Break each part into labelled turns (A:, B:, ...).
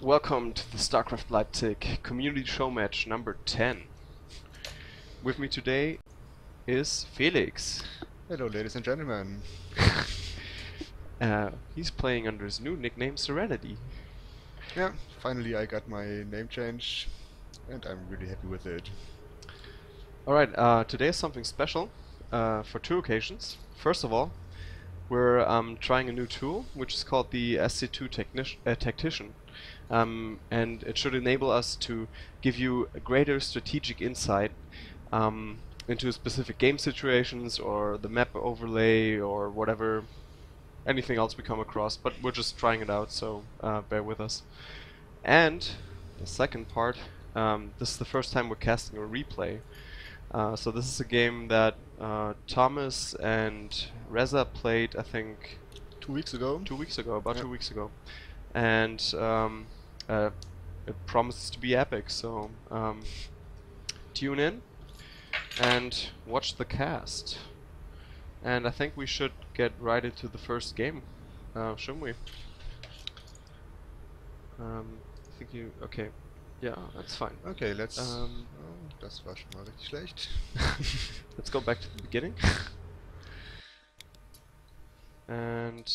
A: Welcome to the StarCraft Leipzig Community Showmatch number 10. With me today is Felix.
B: Hello, ladies and gentlemen.
A: He's playing under his new nickname Serenity.
B: Yeah, finally I got my name change, and I'm really happy with it.
A: Alright, today is something special for two occasions. First of all, we're trying a new tool, which is called the SC2 Tactician. And it should enable us to give you a greater strategic insight into specific game situations or the map overlay or whatever, anything else we come across, but we're just trying it out, so bear with us. And the second part, this is the first time we're casting a replay. So this is a game that Thomas and Reza played, I think
B: 2 weeks ago?
A: 2 weeks ago, about
B: Yep.
A: 2 weeks ago. And it promises to be epic, so tune in and watch the cast. And I think we should get right into the first game, shouldn't we? I think you... okay. Yeah, that's fine.
B: Okay, let's... das war schon mal richtig schlecht.
A: Let's go back to the beginning. And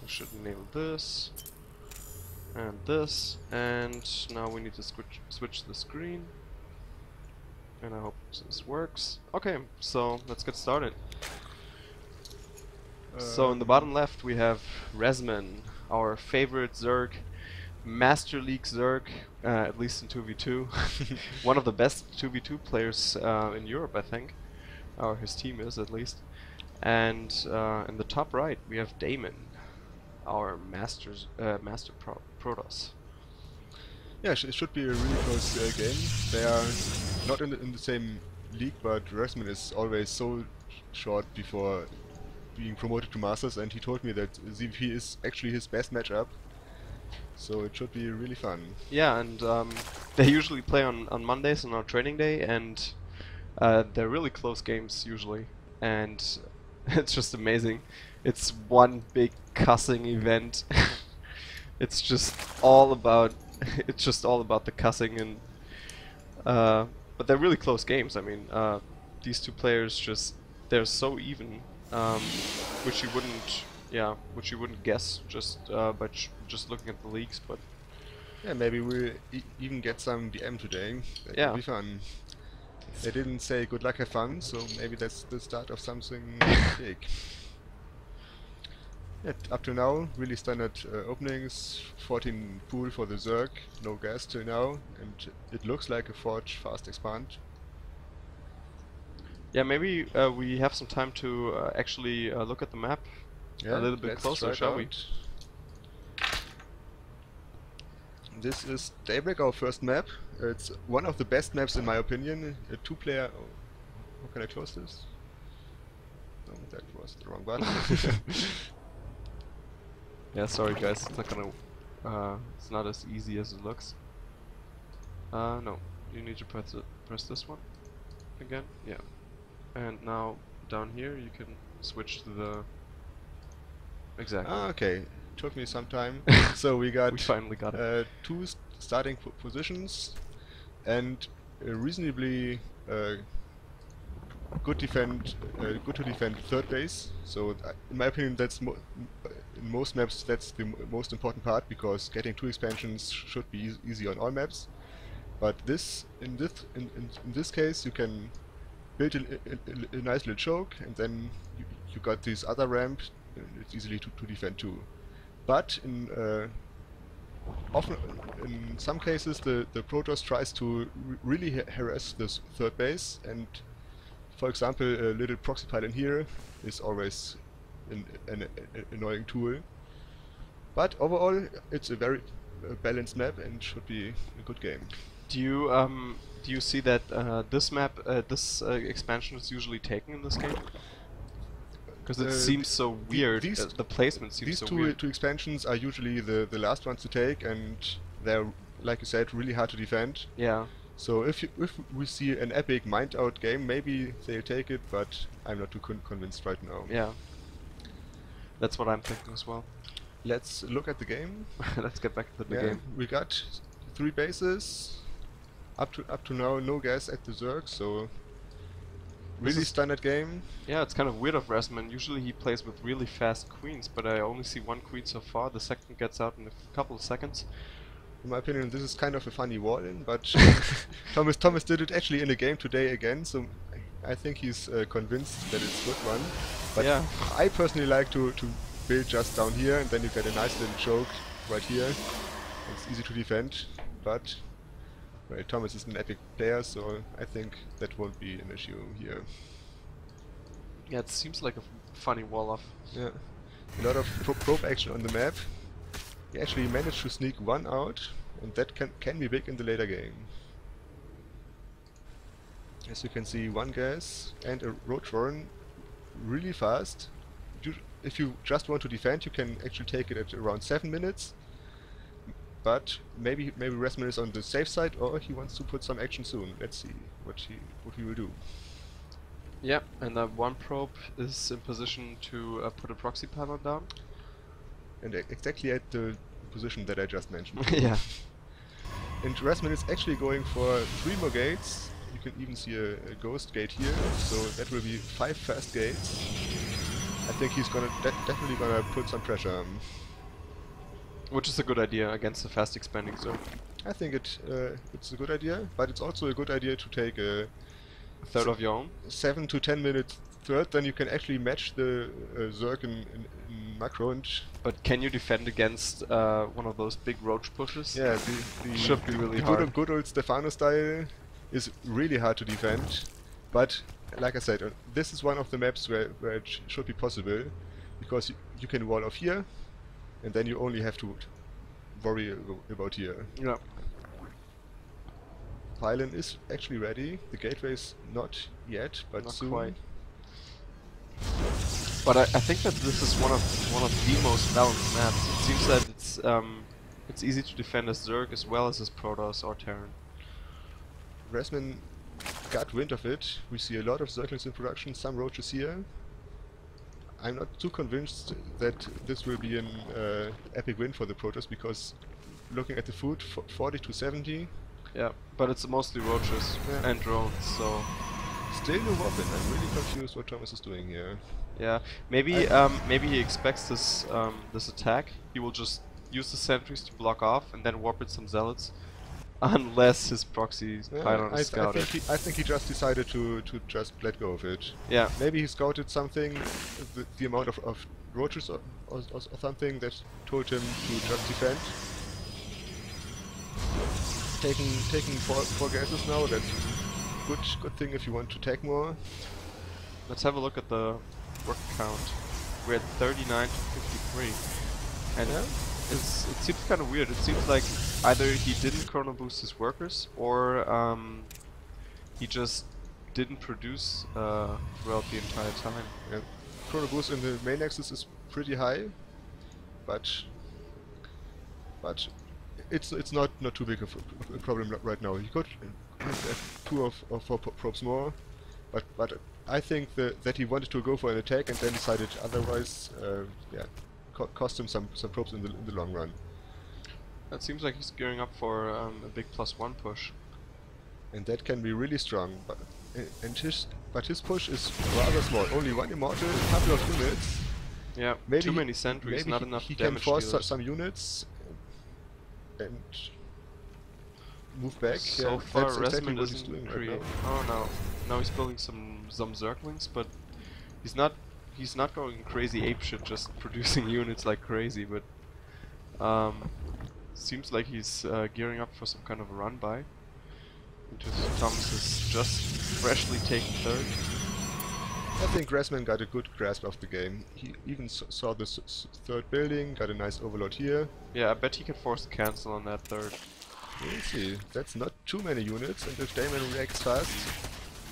A: we should enable this. And this. And now we need to switch the screen. And I hope this works. Okay, so let's get started. So in the bottom left we have Rezman, our favorite Zerg. Master League Zerg, at least in 2v2. One of the best 2v2 players in Europe, I think. Or his team is, at least. And in the top right, we have Dayman, our Master Protoss.
B: Yeah, it should be a really close game. They are not in the same league, but Rezman is always so short before being promoted to Masters, and he told me that ZVP is actually his best matchup. So it should be really fun.
A: Yeah, and they usually play on Mondays on our training day, and they're really close games usually, and it's just amazing. It's one big cussing event. It's just all about the cussing, and but they're really close games. I mean, these two players they're so even, which you wouldn't guess just by just looking at the leaks, but
B: yeah, maybe we'll even get some DM today. That would be fun. They didn't say good luck, have fun, so maybe that's the start of something big. Yeah, up to now, really standard openings, 14 pool for the Zerg, no gas till now, and it looks like a Forge fast expand.
A: Yeah, maybe we have some time to actually look at the map a little bit closer, shall we?
B: This is Daybreak, our first map. It's one of the best maps in my opinion. A two-player... Oh, how can I close this? No, that was the wrong button.
A: Yeah, sorry guys, it's not gonna... it's not as easy as it looks. No, you need to press this one again. Yeah. And now down here you can switch to the... Exactly.
B: Ah, okay. Took me some time. So we
A: finally got it.
B: Two starting positions and reasonably good to defend third base. So in my opinion, that's in most maps that's the most important part, because getting 2 expansions should be easy on all maps. But in this case, you can build a nice little choke, and then you got this other ramp. It's easily to defend too. But often, in some cases, the Protoss tries to really harass this third base, and for example, a little proxy pylon here is always an annoying tool. But overall, it's a very balanced map and should be a good game.
A: Do you see that this map, this expansion is usually taken in this game? Because it seems so weird. The placement seems so weird.
B: These two expansions are usually the last ones to take, and they're, like you said, really hard to defend.
A: Yeah.
B: So if we see an epic mind out game, maybe they'll take it, but I'm not too convinced right now.
A: Yeah. That's what I'm thinking as well.
B: let's look at the game.
A: Let's get back to the
B: Yeah,
A: game.
B: we got 3 bases. Up to now, no gas at the Zerg, so
A: This
B: really
A: is-
B: standard game.
A: Yeah, it's kind of weird of Rezman. Usually he plays with really fast queens, but I only see 1 queen so far. The second gets out in a couple of seconds.
B: In my opinion, this is kind of a funny wall-in, but Thomas did it actually in a game today again, so I think he's convinced that it's a good one. But
A: Yeah.
B: I personally like to build just down here, and then you get a nice little choke right here. It's easy to defend, but well, Thomas is an epic player, so I think that won't be an issue here.
A: Yeah, it seems like a funny wall-off.
B: Yeah, a lot of probe action on the map. He actually managed to sneak 1 out, and that can be big in the later game. As you can see, 1 gas and a roach warren really fast. If you just want to defend, you can actually take it at around 7 minutes. But maybe Rezman is on the safe side, or he wants to put some action soon. Let's see what he will do.
A: Yeah, and that 1 probe is in position to put a proxy pylon down.
B: And exactly at the position that I just mentioned.
A: Yeah.
B: And Rezman is actually going for 3 more gates. You can even see a ghost gate here, so that will be 5 fast gates. I think he's gonna definitely gonna put some pressure.
A: Which is a good idea against the fast expanding Zerg.
B: I think it's a good idea, but it's also a good idea to take a
A: A third of your own.
B: 7 to 10 minute third, then you can actually match the Zerg in macro. And
A: But can you defend against one of those big roach pushes?
B: yeah, the
A: Should be really
B: the
A: hard.
B: good old Stefano style is really hard to defend. But like I said, this is one of the maps where it should be possible, because you can wall off here, and then you only have to worry about here.
A: Yeah.
B: Pylon is actually ready. The gateway is not yet, but
A: Not
B: soon.
A: quite. But I think that this is one of the most balanced maps. It seems that it's easy to defend as Zerg as well as Protoss or Terran.
B: Rezman got wind of it. We see a lot of Zerglings in production, some roaches here. I'm not too convinced that this will be an epic win for the Protoss, because looking at the food, 40 to 70.
A: Yeah, but it's mostly roaches
B: Yeah.
A: and drones, so
B: Still no weapon. I'm really confused what Thomas is doing here.
A: yeah. Maybe maybe he expects this this attack. He will just use the sentries to block off and then warp it some zealots, unless his proxy pylon is scouted.
B: I think he just decided to just let go of it.
A: Yeah.
B: Maybe he scouted something, the amount of roaches or something that told him to just defend. Taking four gases now. That's good thing if you want to take more.
A: Let's have a look at the work count. We're at 39 to 53, and
B: Yeah.
A: it seems kind of weird. It seems like either he didn't chrono boost his workers, or he just didn't produce throughout the entire time.
B: Yeah. Chrono boost in the main axis is pretty high, but it's not too big of a problem right now. He could have 2 or 4 probes more, but I think that he wanted to go for an attack and then decided otherwise. Yeah, cost him some probes in the long run.
A: It seems like he's gearing up for a big +1 push.
B: And that can be really strong. But his push is rather small. Only 1 immortal, a couple of units.
A: Yeah,
B: Maybe
A: too many sentries,
B: maybe
A: not enough
B: he can
A: damage
B: force
A: dealers.
B: some units and move back.
A: So
B: Yeah,
A: far,
B: that's exactly
A: Rezman
B: what he's
A: isn't
B: doing right
A: creating.
B: now.
A: Oh no, now he's building some Zerglings, but he's not going crazy apeshit, just producing units like crazy. But seems like he's gearing up for some kind of a run by. Thomas is just freshly taken third.
B: I think Rezman got a good grasp of the game. He even saw the third building, got a nice overload here.
A: Yeah, I bet he can force the cancel on that third.
B: We'll see. That's not too many units, and if Dayman reacts fast,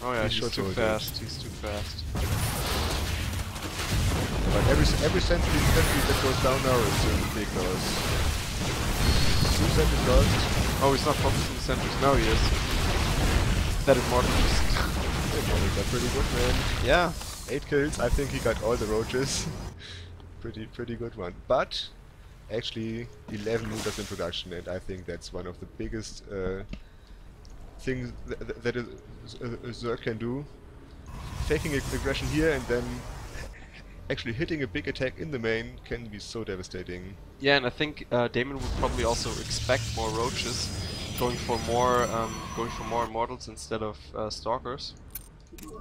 A: Oh yeah,
B: He
A: he's
B: should
A: too
B: hold it.
A: fast. He's too fast.
B: but every sentry that goes down now is a big loss. 2 sentries lost.
A: Oh, he's not focusing the sentries. No, he is. That immortal just...
B: They got pretty good, man.
A: Yeah.
B: 8 kills. I think he got all the roaches. pretty good one. But actually 11 meters in production, and I think that's one of the biggest things that a Zerg can do. Faking aggression here and then actually hitting a big attack in the main can be so devastating.
A: Yeah, and I think Dayman would probably also expect more roaches, going for more immortals instead of stalkers,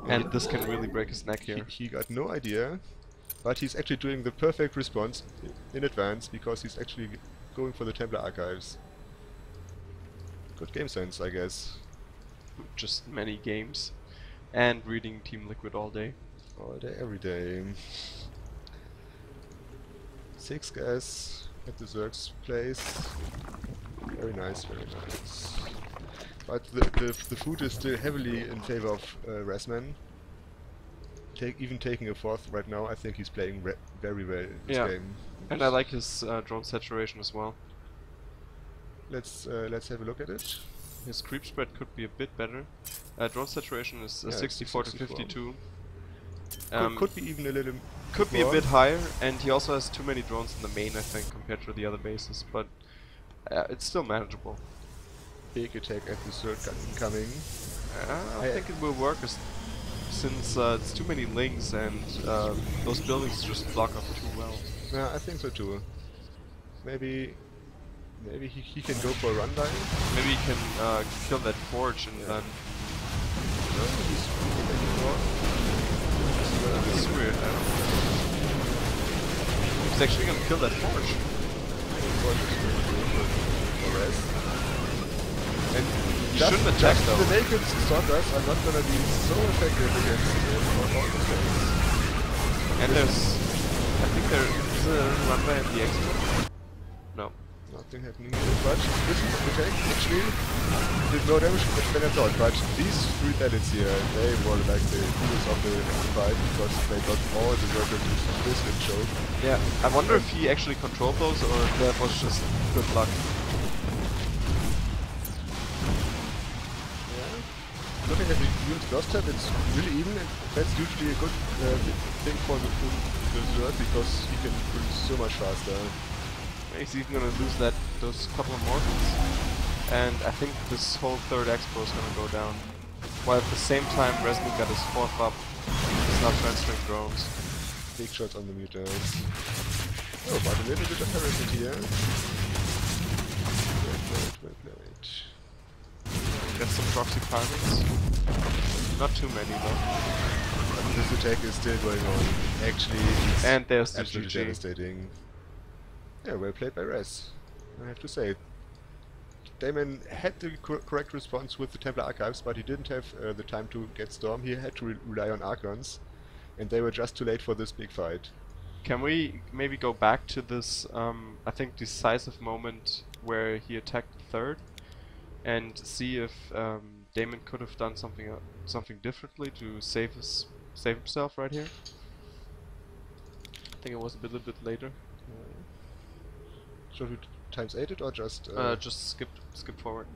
A: and this can really break his neck here.
B: He got no idea, but he's actually doing the perfect response in advance because he's actually going for the Templar archives. Good game sense, I guess.
A: Just many games, and reading Team Liquid all day.
B: All day, every day. 6 guys at the Zerg's place. Very nice, very nice. But the food is still heavily in favor of Rezman. Even taking a 4th right now, I think he's playing very well in this game.
A: And I like his drone saturation as well.
B: Let's have a look at it.
A: His creep spread could be a bit better. Drone saturation is 64 to 52.
B: Could be even a little.
A: Could be a bit higher, and he also has too many drones in the main, I think, compared to the other bases. But it's still manageable.
B: Big attack at the Zerg incoming.
A: I think it will work since it's too many links and those buildings just block up too well.
B: Yeah, I think so too. Maybe he can go for a run line.
A: Maybe he can kill that forge and then.
B: No, he's anymore.
A: It's weird. I don't know. He's actually gonna kill that forge.
B: And
A: he shouldn't attack though.
B: The naked stalkers are not gonna be so effective against all the things.
A: And I think there is a runway at the expo. No.
B: Nothing happening here, but this is the tank actually did more damage than I thought, but these 3 pellets here, they were like the heroes of the fight because they got all the workers to this and choke.
A: Yeah, I wonder if he actually controlled those or if that was just good luck.
B: Yeah. Looking at the units lost tab, it's really even, and that's usually a good thing for the Zerg because he can produce so much faster.
A: He's even gonna lose those couple of mortals, and I think this whole 3rd expo is gonna go down. While at the same time, Rezman got his 4th up. He's not transferring drones.
B: Big shots on the meters. Oh, but a little bit of harassment here. Wait.
A: Get some proxy pirates. Not too many though.
B: But this attack is still going on. Actually, it's
A: and there's the
B: absolutely
A: GG.
B: devastating. Yeah, well played by Rez, I have to say. Dayman had the correct response with the Templar archives, but he didn't have the time to get Storm. He had to rely on Archons, and they were just too late for this big fight.
A: Can we maybe go back to this, I think, decisive moment where he attacked the 3rd, and see if Dayman could have done something differently to save himself right here? I think it was a little bit later.
B: Should we times 8 it or just...
A: just skip forward.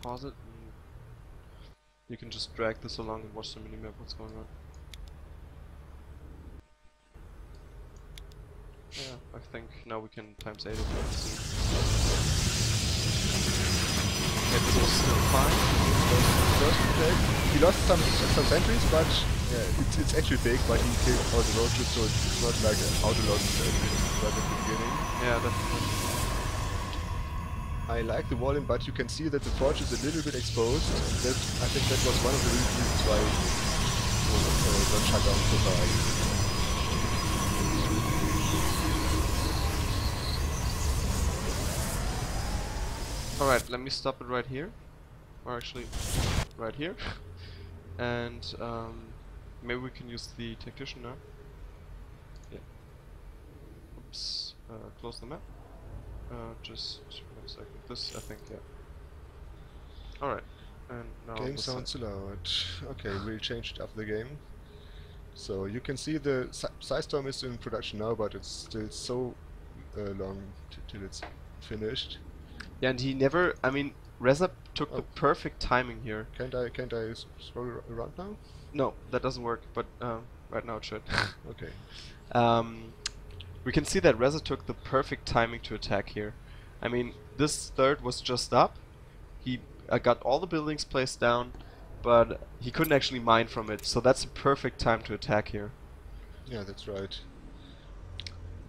A: Pause it, and you can just drag this along and watch the minimap what's going on. Yeah, I think now we can times 8 it. Okay, this was still fine.
B: First attack. He lost some sentries, but yeah, it's actually big, but he killed all the roaches, so it's not like an auto-loss right at the beginning.
A: Yeah, definitely.
B: I like the wall in, but you can see that the forge is a little bit exposed. I think that was one of the reasons why it got shut down so far.
A: Alright, let me stop it right here. Or actually, right here. And maybe we can use the tactician now. Yeah. Oops. Close the map. Just 1 second. This, I think, yeah. Alright. And now
B: Game sounds loud. Okay, we'll change it after the game. So you can see the Storm is in production now, but it's still so long till it's finished.
A: Yeah, and he never. I mean, Rezap took the perfect timing here.
B: Can't I scroll around now?
A: No, that doesn't work. But right now it should.
B: Okay.
A: We can see that Reza took the perfect timing to attack here. I mean, this third was just up. He got all the buildings placed down, but he couldn't actually mine from it, so that's a perfect time to attack here.
B: Yeah, that's right.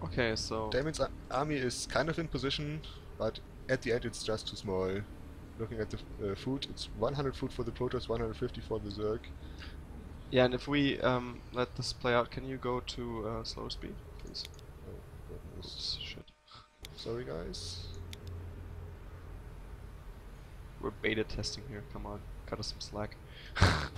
A: Okay, so...
B: Dayman's army is kind of in position, but at the end it's just too small. Looking at the food, it's 100 food for the Protoss, 150 for the Zerg.
A: Yeah, and if we let this play out, can you go to slow speed, please?
B: Oh, goodness.
A: Oops, shit.
B: Sorry, guys.
A: We're beta testing here, come on, cut us some slack. Oh,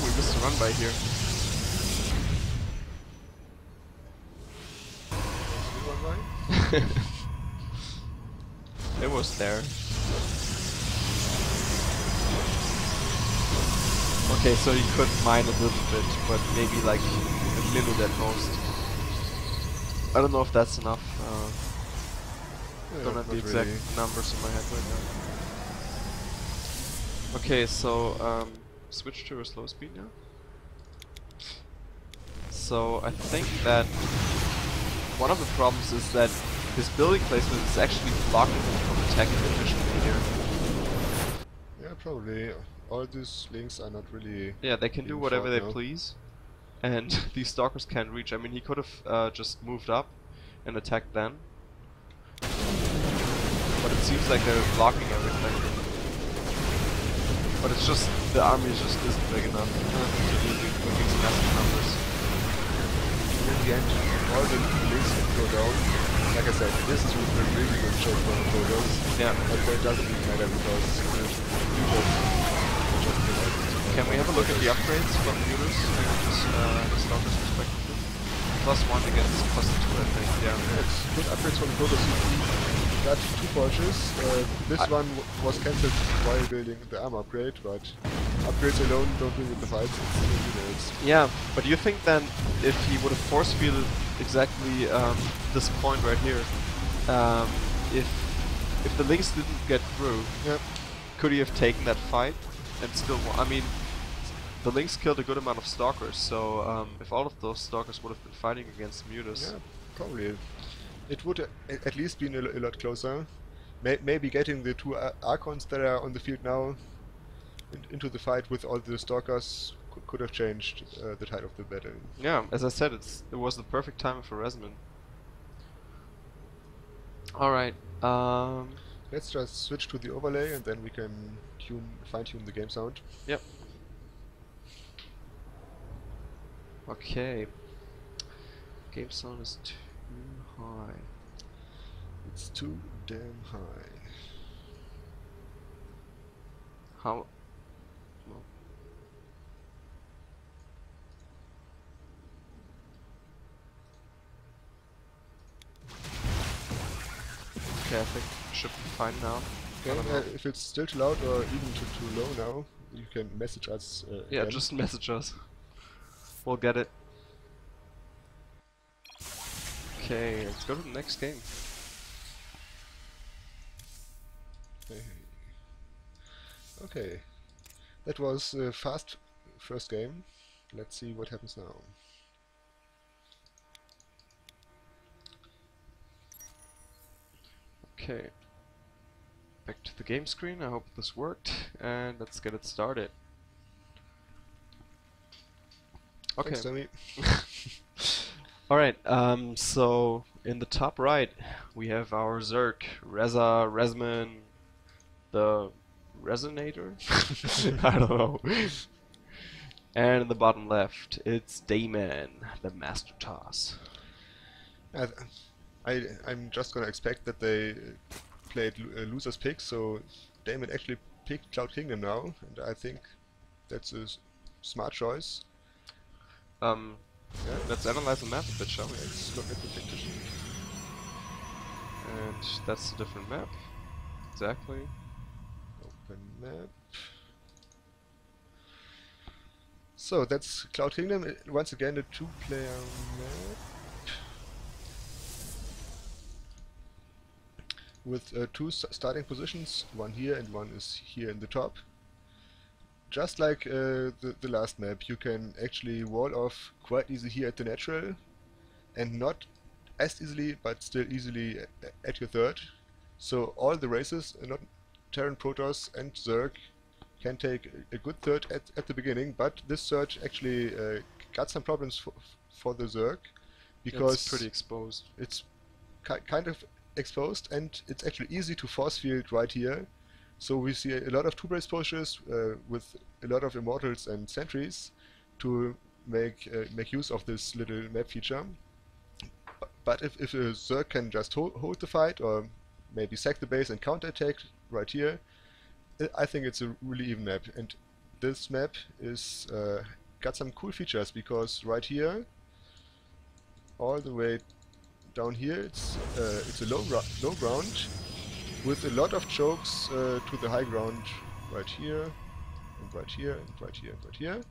A: we missed a run by here. It was there. Okay, so he could mine a little bit, but maybe like a minute at most. I don't know if that's enough. Don't have the exact numbers in my head right now. Okay, so switch to a slow speed now. So I think that one of the problems is that his building placement is actually blocking him from attacking efficiently here.
B: Yeah, probably. All these links are not really...
A: Yeah, they can do whatever they please, and these stalkers can't reach. I mean, he could have just moved up and attacked then, but it seems like they're blocking everything. But it's just, the army just isn't big enough to do these massive numbers.
B: In the end, all the links can go down. Like I said, this is a really good shot for the Protoss.
A: Yeah.
B: But that doesn't really matter because
A: can we have a look at the upgrades from Mutas and just Stalker's perspective? +1 against +2, I think, yeah.
B: It's good upgrades from the Protoss. We got 2 Porsches. This one was cancelled while building the armor upgrade, but upgrades alone don't win with the fights, it's units.
A: Yeah, but do you think then if he would have force fielded exactly this point right here, if the links didn't get through,
B: yep.
A: Could he have taken that fight and still I mean, the links killed a good amount of stalkers, so if all of those stalkers would have been fighting against Mutas...
B: Yeah, probably. It would at least been a lot closer. Maybe getting the 2 Archons that are on the field now into the fight with all the stalkers could have changed the tide of the battle.
A: Yeah, as I said, it was the perfect time for Rezman. Alright,
B: let's just switch to the overlay and then we can fine-tune the game sound.
A: Yep. Okay. Game sound is too high.
B: It's too damn high.
A: How? Well. Okay, I think it should be fine now.
B: Okay, if it's still too loud or even too low now, you can message us
A: yeah,
B: again.
A: just message us. We'll get it. Okay, let's go to the next game.
B: Okay, that was a fast first game. Let's see what happens now.
A: Okay, back to the game screen. I hope this worked, and let's get it started. Okay.
B: Thanks, Tommy.
A: Alright, so in the top right we have our Zerg, Rezman, the Resonator? I don't know. And in the bottom left it's Dayman, the Master Toss.
B: I'm just gonna expect that they played loser's pick, so Dayman actually picked Cloud Kingdom now, and I think that's a smart choice.
A: Yeah, let's analyze the map a bit, shall we?
B: Let's look at the tactician.
A: And that's a different map. Exactly.
B: Open map. So that's Cloud Kingdom. Once again, a 2-player map. with two starting positions, one here and one is here in the top. Just like the last map, you can actually wall off quite easy here at the natural, and not as easily, but still easily at your third. So all the races, not Terran, Protoss and Zerg, can take a good third at the beginning, but this third actually got some problems for the Zerg, because
A: it's pretty exposed.
B: It's kind of exposed, and it's actually easy to force field right here. So we see a lot of two-brace pushes with a lot of immortals and sentries to make use of this little map feature. But if a Zerg can just hold the fight, or maybe sack the base and counterattack right here, I think it's a really even map. And this map is got some cool features, because right here, all the way down here, it's a low ground with a lot of chokes to the high ground right here, and right here, and right here, and right here.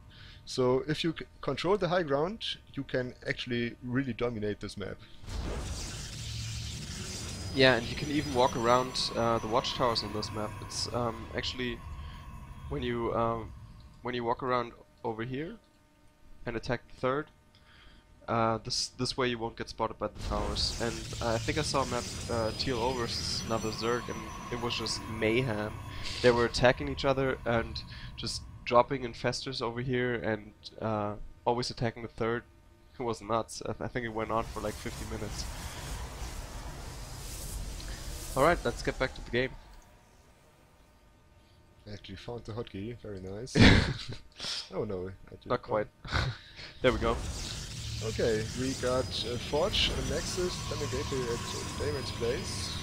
B: So if you control the high ground, you can actually really dominate this map.
A: Yeah, and you can even walk around the watchtowers on this map. It's actually when you walk around over here and attack the third, this way you won't get spotted by the towers. And I think I saw a map TLO versus another Zerg, and it was just mayhem. They were attacking each other and just dropping infestors over here and always attacking the third. It was nuts. I think it went on for like 50 minutes. Alright, let's get back to the game.
B: I actually found the hotkey, very nice. Oh no, I didn't.
A: Not quite. There we go.
B: Okay, we got Forge, a Nexus, then a gateway at Dayman's place.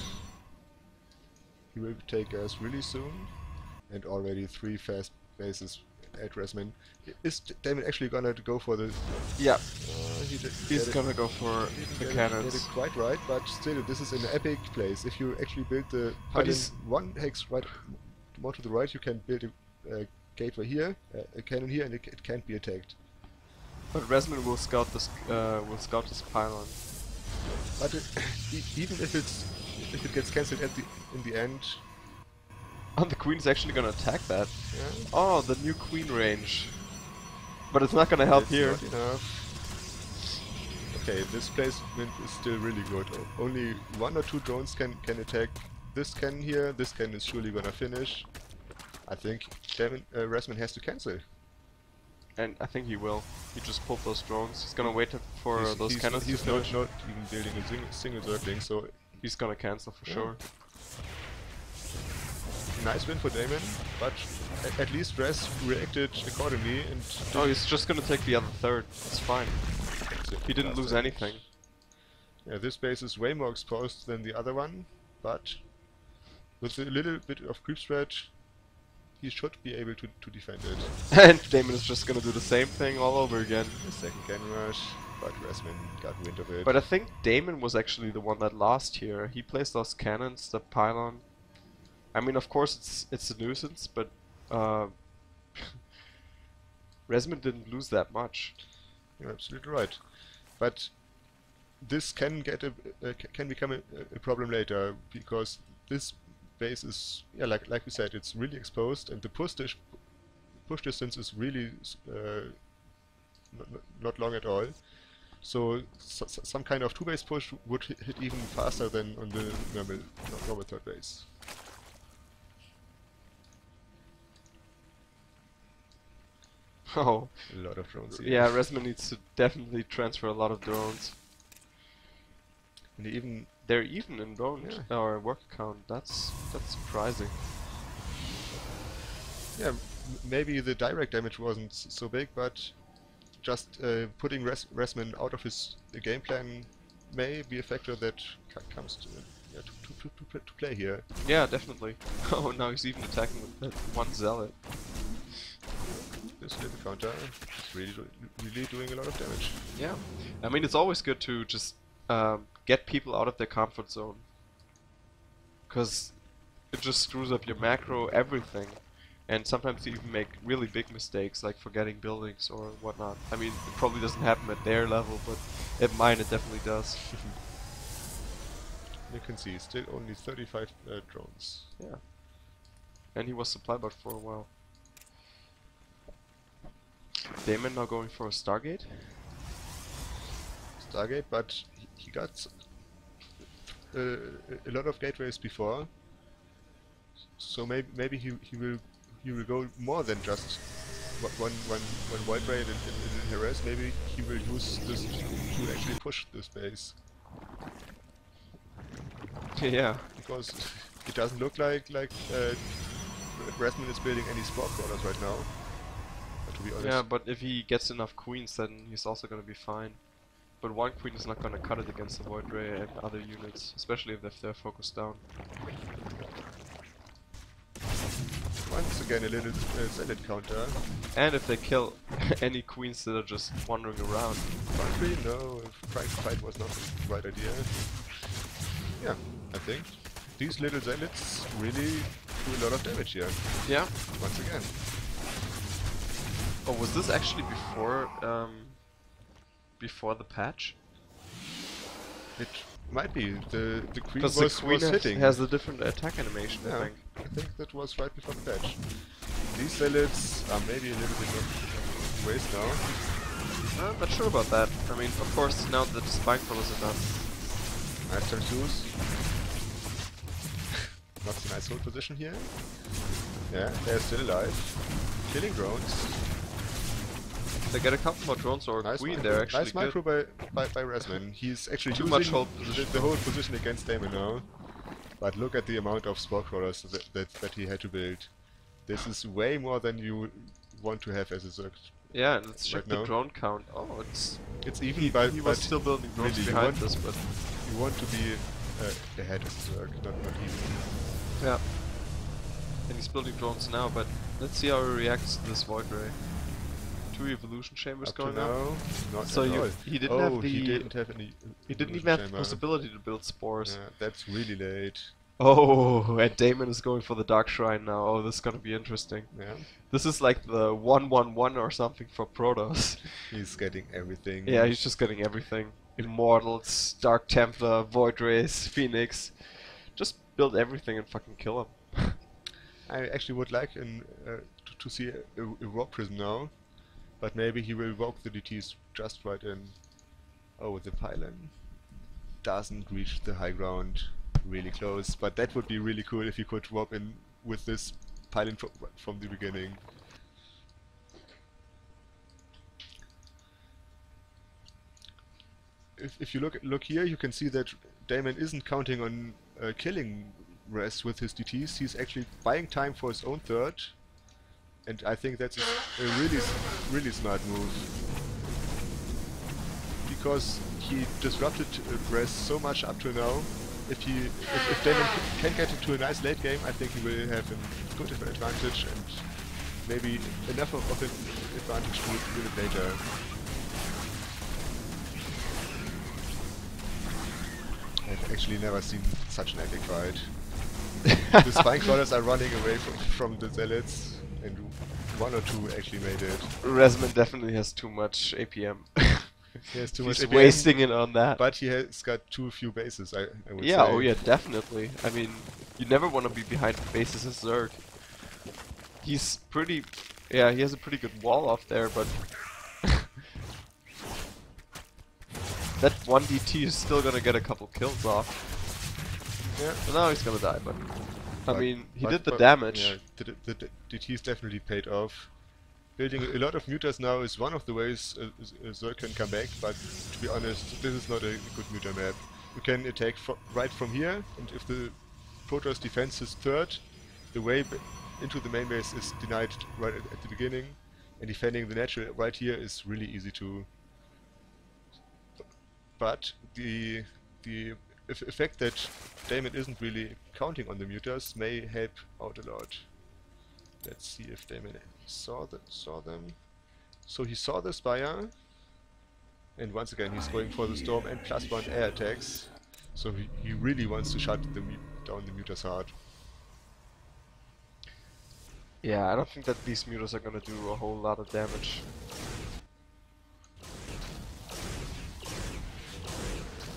B: He will take us really soon. And already 3 fast bases at Rezman. Is Dayman actually gonna go for the...
A: Yeah,
B: he's
A: gonna go for the cannons.
B: Get it quite right, but still, this is an epic place. If you actually build the pylon one hex right more to the right, you can build a gateway here, a cannon here, and it can't be attacked.
A: But Rezman will scout this pylon.
B: But even if it gets cancelled in the end.
A: Oh, the queen's actually gonna attack that.
B: Yeah.
A: Oh, the new queen range. But it's not gonna help here.
B: Not enough. Okay, this placement is still really good. Only 1 or 2 drones can attack this cannon here. This cannon is surely gonna finish. I think Rezman has to cancel.
A: And I think he will. He just pulled those drones. He's gonna wait for those cannons to finish.
B: He's not even building a single Zergling, so
A: he's gonna cancel for sure.
B: Nice win for Dayman, but at least Rez reacted accordingly and...
A: Oh, he's just gonna take the other third. It's fine. He didn't lose anything.
B: Yeah, this base is way more exposed than the other one, but with a little bit of creep spread, he should be able to defend it.
A: And Dayman is just gonna do the same thing all over again.
B: The second cannon rush, but Rezman got wind of it.
A: But I think Dayman was actually the one that lost here. He placed those cannons, the pylon. I mean, of course it's a nuisance, but Rezman didn't lose that much.
B: You're absolutely right. But this can get can become a problem later, because this base is, yeah, like we said, it's really exposed, and the push distance is really not long at all. So some kind of 2-base push would hit even faster than on the normal third base.
A: Oh.
B: A lot of drones here.
A: Yeah, Rezman needs to definitely transfer a lot of drones.
B: And
A: they're even in drone or work count. That's surprising.
B: Yeah, maybe the direct damage wasn't so big, but just putting Rezman out of his game plan may be a factor that comes to play here.
A: Yeah, definitely. Oh, now he's even attacking with one zealot.
B: This little counter is really doing a lot of damage.
A: Yeah, I mean, it's always good to just get people out of their comfort zone, because it just screws up your macro, everything, and sometimes you even make really big mistakes, like forgetting buildings or whatnot. I mean, it probably doesn't happen at their level, but at mine it definitely does.
B: You can see, still only 35 drones.
A: Yeah. And he was supply bot for a while. Dayman now going for a Stargate?
B: Stargate, but he got a lot of gateways before, so maybe he will go more than just one void ray in harass. Maybe he will use this to actually push this base.
A: Yeah.
B: Because it doesn't look like Rezman is building any spot crawlers right now. To be honest.
A: Yeah, but if he gets enough queens, then he's also gonna be fine. But one queen is not gonna cut it against the void ray and other units, especially if they're focused down.
B: Once again, a little zealot counter.
A: And if they kill any queens that are just wandering around.
B: Country? No, trying to fight was not the right idea. Yeah, I think these little zealots really do a lot of damage here.
A: Yeah.
B: Once again.
A: Oh, was this actually before the patch?
B: It might be. The queen
A: Because
B: was
A: the queen
B: hitting.
A: has a different attack animation,
B: Yeah,
A: I think.
B: I think that was right before the patch. These zealots are maybe a little bit of waste now.
A: I'm not sure about that. I mean, of course, now that the spike crawlers are done.
B: Nice turn twos. Not a nice hold position here. Yeah, they're still alive. Killing drones.
A: They get a couple more drones or a
B: Nice
A: queen,
B: micro.
A: they're actually
B: Nice
A: good.
B: micro by Rezman. He's actually
A: Too
B: using
A: much hold position.
B: the whole position against Dayman now. But look at the amount of spore crawlers that he had to build. This is way more than you want to have as a Zerg.
A: Yeah, and let's check
B: right
A: the
B: now.
A: drone count. Oh, it's
B: even
A: he
B: but
A: was still building drones
B: really,
A: behind this, but
B: you want to be ahead as a Zerg, not even.
A: yeah. And he's building drones now, but let's see how he reacts to this void ray. 2 evolution chambers
B: Up to
A: going
B: now,
A: on.
B: not
A: So
B: at all.
A: he didn't have the
B: he didn't have any.
A: he didn't
B: evolution
A: even have the
B: chamber.
A: possibility to build spores.
B: Yeah, that's really late.
A: Oh, and Dayman is going for the Dark Shrine now. Oh, this is gonna be interesting.
B: Yeah,
A: This is like the 1-1-1 or something for Protoss.
B: he's getting everything.
A: Yeah, he's just getting everything. Immortals, Dark Templar, Void Rays, Phoenix. Just build everything and fucking kill him.
B: I actually would like to see a Warp Prison now, but maybe he will walk the DTs just right in. Oh, the pylon doesn't reach the high ground, really close, but that would be really cool if you could warp in with this pylon from the beginning. If you look here, you can see that Dayman isn't counting on killing Rez with his DTs. He's actually buying time for his own third, and I think that's a really smart move, because he disrupted Rez so much up to now. If Dayman can get into a nice late game, I think he will have a good advantage, and maybe enough of an advantage to win it later. I've actually never seen such an epic fight. The spine crawlers are running away from the zealots, and 1 or 2 actually made it.
A: Rezman definitely has too much APM.
B: He has too
A: He's
B: much APM,
A: wasting it on that.
B: but he has got too few bases, I would
A: Yeah,
B: say.
A: oh yeah, definitely. I mean, you never want to be behind bases as Zerg. He's pretty... Yeah, he has a pretty good wall off there, but... that 1 DT is still gonna get a couple kills off.
B: Yeah.
A: But now he's gonna die, but... I mean, he did the
B: but
A: damage.
B: Yeah, the DTs definitely paid off. Building a lot of mutas now is one of the ways a Zerg can come back, but to be honest, this is not a good muta map. You can attack right from here, and if the Protoss defense is third, the way into the main base is denied right at the beginning, and defending the natural right here is really easy to. But the effect that Dayman isn't really counting on the mutas may help out a lot. Let's see if Dayman saw them. So he saw the Spire, and once again he's going for the Storm and +1 air attacks. So he really wants to shut down the mutas hard.
A: Yeah, I don't think that these mutas are gonna do a whole lot of damage.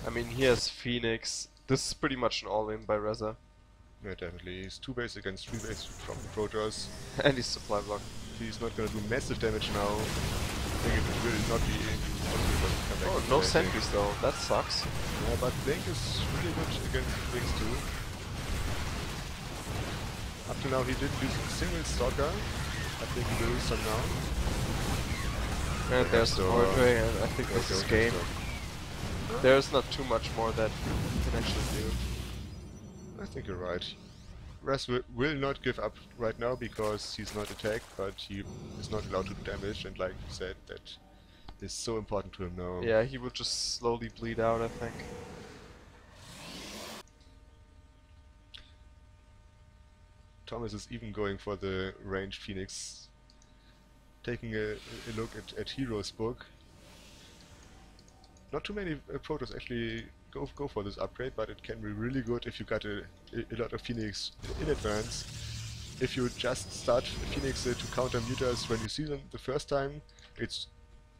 A: I mean, he has Phoenix, This is pretty much an all-in by Reza.
B: Yeah, definitely. He's 2 base against 3 base from the Protoss.
A: And he's supply block.
B: He's not gonna do massive damage now. I think it will not be possible for him to come back.
A: Oh, no sentries though. That sucks.
B: Yeah, but Blink is really good against Blinks too. Up to now he didn't use a single Stalker. I think he will use some now.
A: And there's the Ordre, and I think this is game.
B: Storm.
A: There's not too much more that he can actually do.
B: I think you're right. Res will not give up right now because he's not attacked, but he is not allowed to do damage, and like you said, that is so important to him now.
A: Yeah, he will just slowly bleed out, I think.
B: Thomas is even going for the ranged Phoenix. Taking a look at Hero's book. Not too many Protoss actually go for this upgrade, but it can be really good if you got a lot of Phoenix in advance. If you just start Phoenix to counter mutas when you see them the first time, it's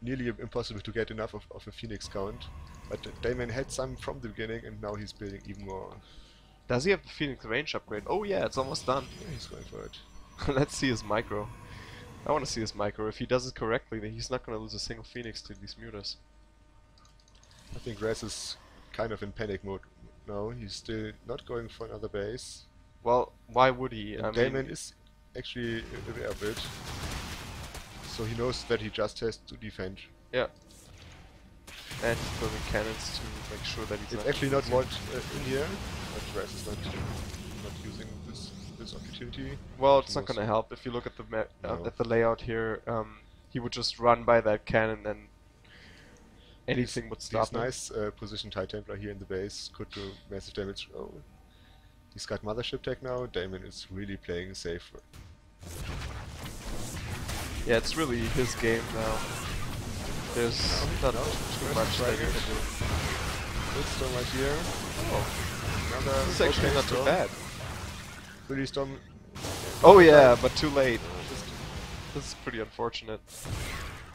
B: nearly impossible to get enough of a Phoenix count. But Dayman had some from the beginning, and now he's building even more.
A: Does he have the Phoenix range upgrade? Oh yeah, it's almost done.
B: Yeah, he's going for it.
A: Let's see his micro. I want to see his micro. If he does it correctly, then he's not going to lose a single Phoenix to these mutas.
B: I think Rez is kind of in panic mode now. He's still not going for another base.
A: Well, why would he? I
B: Dayman
A: mean,
B: is actually aware of it. So he knows that he just has to defend.
A: yeah. And he's building cannons to make sure that he's
B: It's
A: not
B: actually not
A: losing.
B: what in here, but Rez is not using this opportunity.
A: Well, it's
B: He
A: not going to
B: knows-
A: help. If you look at the
B: No.
A: at the layout here, he would just run by that cannon and anything would stop
B: These
A: him.
B: nice positioned High Templar here in the base could do massive damage. Oh, he's got Mothership tech now. Dayman is really playing safe.
A: Yeah, it's really his game now. There's not too much that he can do.
B: Good storm right here.
A: Oh,
B: Another
A: this is actually
B: okay
A: not too
B: storm.
A: bad.
B: Really storm.
A: Oh yeah, but too late. This is pretty unfortunate.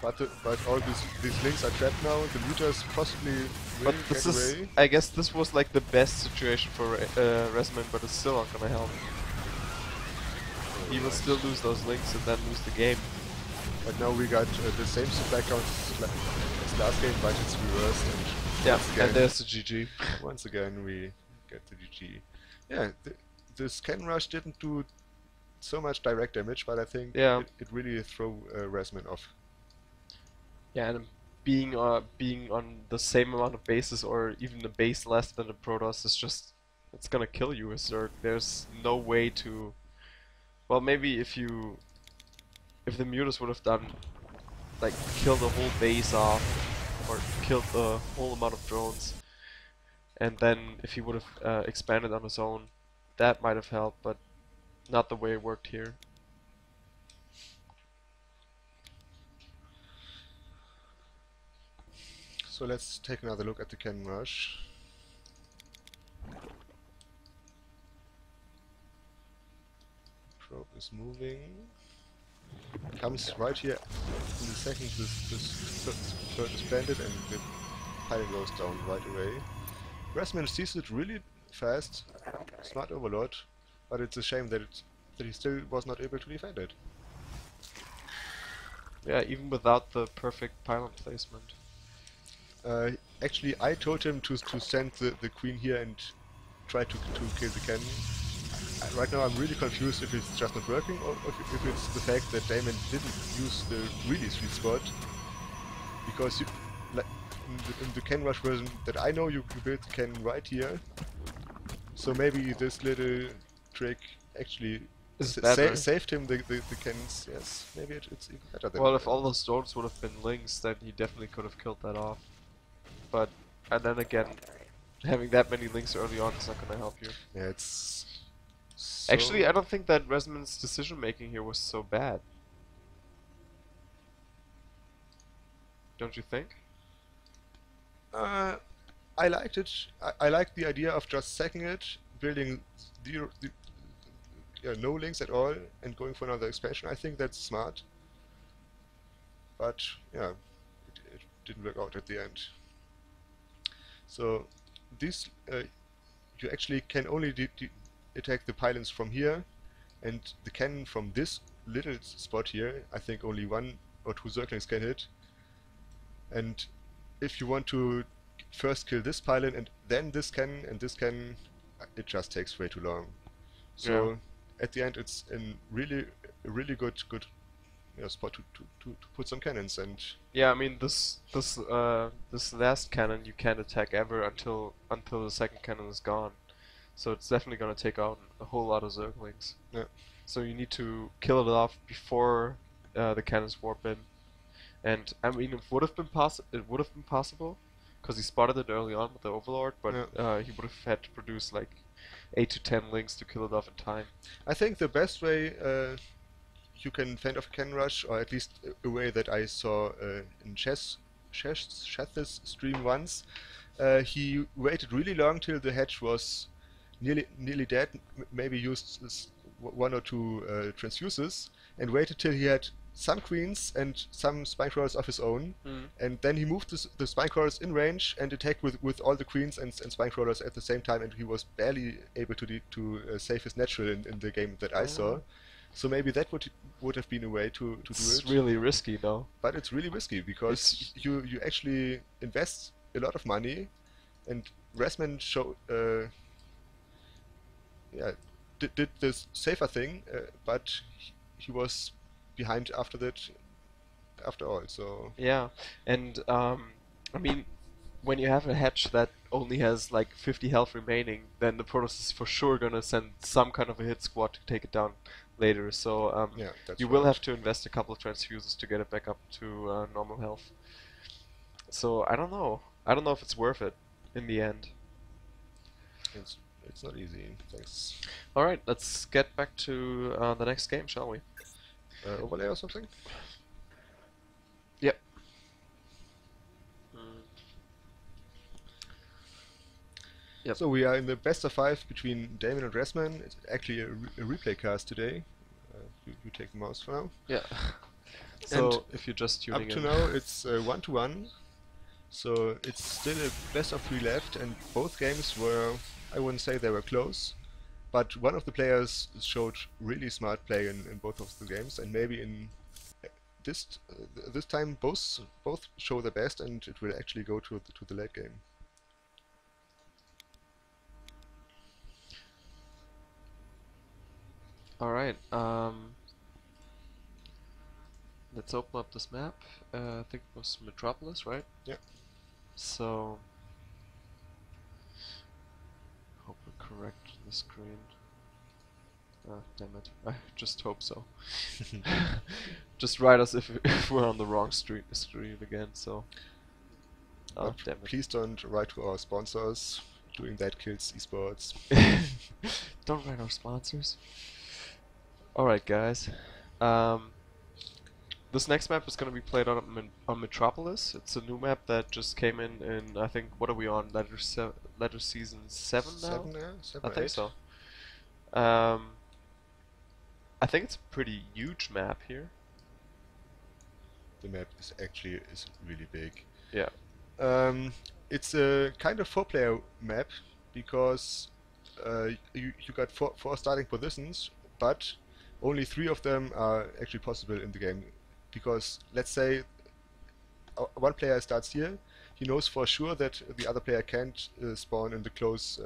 B: But all these links are trapped now. The mutas possibly will
A: But this
B: get
A: is,
B: away.
A: I guess this was like the best situation for Rezman, but it's still not gonna help. He will still lose those links and then lose the game.
B: But now we got the same supply count as last game, but it's reversed. And
A: Yeah,
B: once again,
A: and there's the GG.
B: once again we get the GG. Yeah, this cannon rush didn't do so much direct damage, but I think
A: Yeah.
B: it really threw Rezman off.
A: Yeah, and being on the same amount of bases or even a base less than the Protoss is just, it's gonna kill you, Unser. There's no way to, well, maybe if the mutas would have done, like, kill the whole base off or killed the whole amount of drones, and then if he would have expanded on his own, that might have helped, but not the way it worked here.
B: So let's take another look at the cannon rush. Probe is moving. Comes right here in the second this third is planted and the pilot goes down right away. Rezman sees it really fast, smart overlord, but it's a shame that he still was not able to defend it.
A: Yeah, even without the perfect pylon placement.
B: Actually, I told him to send the queen here and try to kill the cannon. Right now I'm really confused if it's just not working or if it's the fact that Dayman didn't use the really sweet spot. Because you, like, in the cannon rush version that I know, you build the cannon right here. So maybe this little trick actually
A: Is better.
B: saved him the cannons. Yes, maybe it's even better than
A: Well, if all those drones would have been links, then he definitely could have killed that off. But, and then again, having that many links early on is not going to help you.
B: Yeah, it's so
A: Actually, I don't think that Rezman's decision making here was so bad. Don't you think?
B: I liked it. I liked the idea of just sacking it, building no links at all, and going for another expansion. I think that's smart. But yeah, it didn't work out at the end. So these you actually can only attack the pylons from here, and the cannon from this little spot here. I think only 1 or 2 circlings can hit. And if you want to first kill this pylon and then this cannon and this cannon, it just takes way too long. So at the end, it's a really good spot to put some cannons. And
A: Yeah, I mean this last cannon you can't attack ever until the second cannon is gone. So it's definitely gonna take out a whole lot of Zerglings.
B: yeah,
A: So you need to kill it off before the cannons warp in. And I mean, it would have been possible, because he spotted it early on with the Overlord, but he would have had to produce like 8 to 10 links to kill it off in time.
B: I think the best way you can fend off a cannon rush, or at least a way that I saw in Cheth's stream once, he waited really long till the hedge was nearly dead, maybe used 1 or 2 transfuses, and waited till he had some queens and some spine crawlers of his own, and then he moved the spine crawlers in range and attacked with all the queens and spine crawlers at the same time, and he was barely able to save his natural in the game that I saw. So maybe that would have been a way to do it.
A: It's really risky though.
B: But it's really risky because you actually invest a lot of money, and Rezman did this safer thing, but he was behind after all. So
A: yeah, and I mean, when you have a hedge that only has like 50 health remaining, then the Protoss is for sure gonna send some kind of a hit squad to take it down later. So
B: yeah, that's
A: you will have to invest a couple of transfuses to get it back up to normal health. So I don't know if it's worth it in the end.
B: It's not easy. Thanks.
A: All right, let's get back to the next game, shall we?
B: Overlay or something?
A: Yep. Yep.
B: So we are in the best of 5 between Dayman and Rezman. It's actually a replay cast today. You take the mouse for now.
A: Yeah. So
B: And
A: if you're just tuning
B: up to
A: in.
B: now, it's 1-1. So it's still a best of 3 left, and both games were, I wouldn't say they were close, but one of the players showed really smart play in both of the games, and maybe in this time both show their best, and it will actually go to the late game.
A: All right. Let's open up this map. I think it was Metropolis, right?
B: Yeah.
A: So hope we're correct on the screen. Ah, damn it. I just hope so. Just write us if we're on the wrong screen again, so... Oh,
B: But
A: damn it.
B: please don't write to our sponsors. Doing that kills esports.
A: Don't write our sponsors. Alright, guys. This next map is going to be played on Metropolis. It's a new map that just came in I think, what are we on? Letter Season 7 now?
B: 7 now? 7
A: I
B: or
A: think
B: 8?
A: so. I think it's a pretty huge map here.
B: The map is really big.
A: Yeah.
B: It's a kind of 4-player map because you got four starting positions, but only 3 of them are actually possible in the game. Because let's say one player starts here, he knows for sure that the other player can't spawn in the close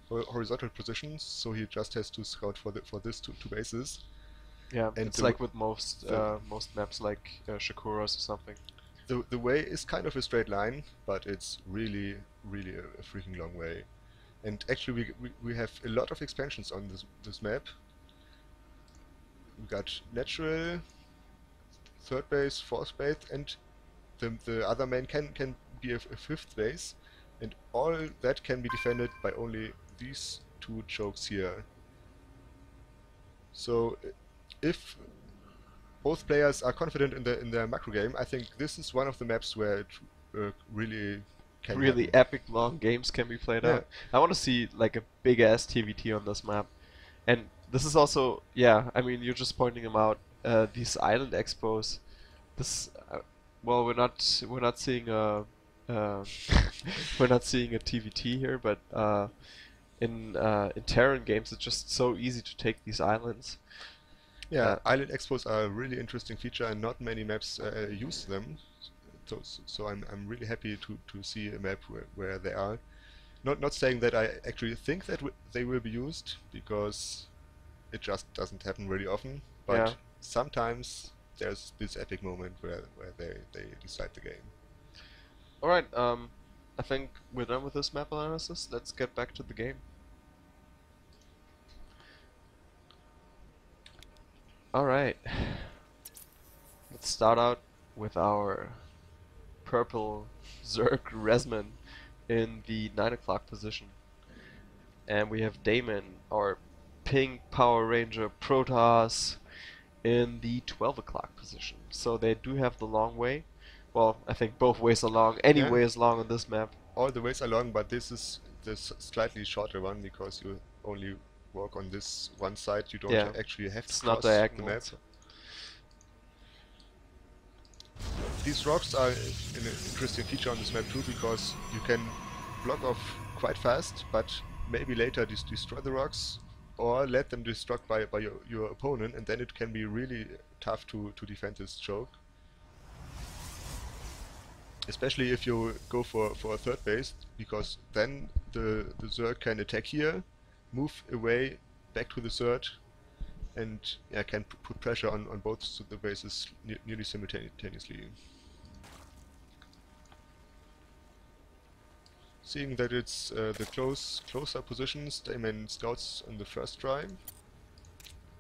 B: horizontal positions, so he just has to scout for these two bases.
A: Yeah,
B: And
A: it's like with most maps like Shakuras or something.
B: The way is kind of a straight line, but it's really a freaking long way. And actually we have a lot of expansions on this map. We got natural, 3rd base, 4th base, and the other main can be a 5th base, and all that can be defended by only these 2 chokes here. So if both players are confident in their macro game, I think this is one of the maps where it really can happen.
A: Epic long games can be played out. I want to see like a big ass TVT on this map. And this is also, yeah, I mean, you're just pointing them out. These island expos. This, well, we're not seeing a we're not seeing a TVT here, but in Terran games, it's just so easy to take these islands.
B: Yeah, island expos are a really interesting feature, and not many maps use them. So I'm really happy to see a map where they are. Not saying that I actually think that they will be used, because it just doesn't happen very often.
A: Yeah.
B: But sometimes there's this epic moment where they decide the game.
A: Alright, I think we're done with this map analysis. Let's get back to the game. Alright. Let's start out with our purple Zerg Rezman in the 9 o'clock position. And we have Dayman, our pink Power Ranger Protoss, in the 12 o'clock position. So they do have the long way. Well, I think both ways are long. Any
B: Yeah.
A: way is long on this map.
B: All the ways are long, but this is the slightly shorter one, because you only walk on this one side. You don't
A: Yeah.
B: actually have
A: It's
B: to
A: not
B: cross the
A: diagonal.
B: map.
A: So.
B: These rocks are an interesting feature on this map too, because you can block off quite fast, but maybe later destroy the rocks, or let them destroyed by your opponent, and then it can be really tough to defend this choke. Especially if you go for a third base, because then the Zerg can attack here, move away back to the third, and yeah, can put pressure on both the bases nearly simultaneously. Seeing that it's the closer positions, Dayman scouts on the first try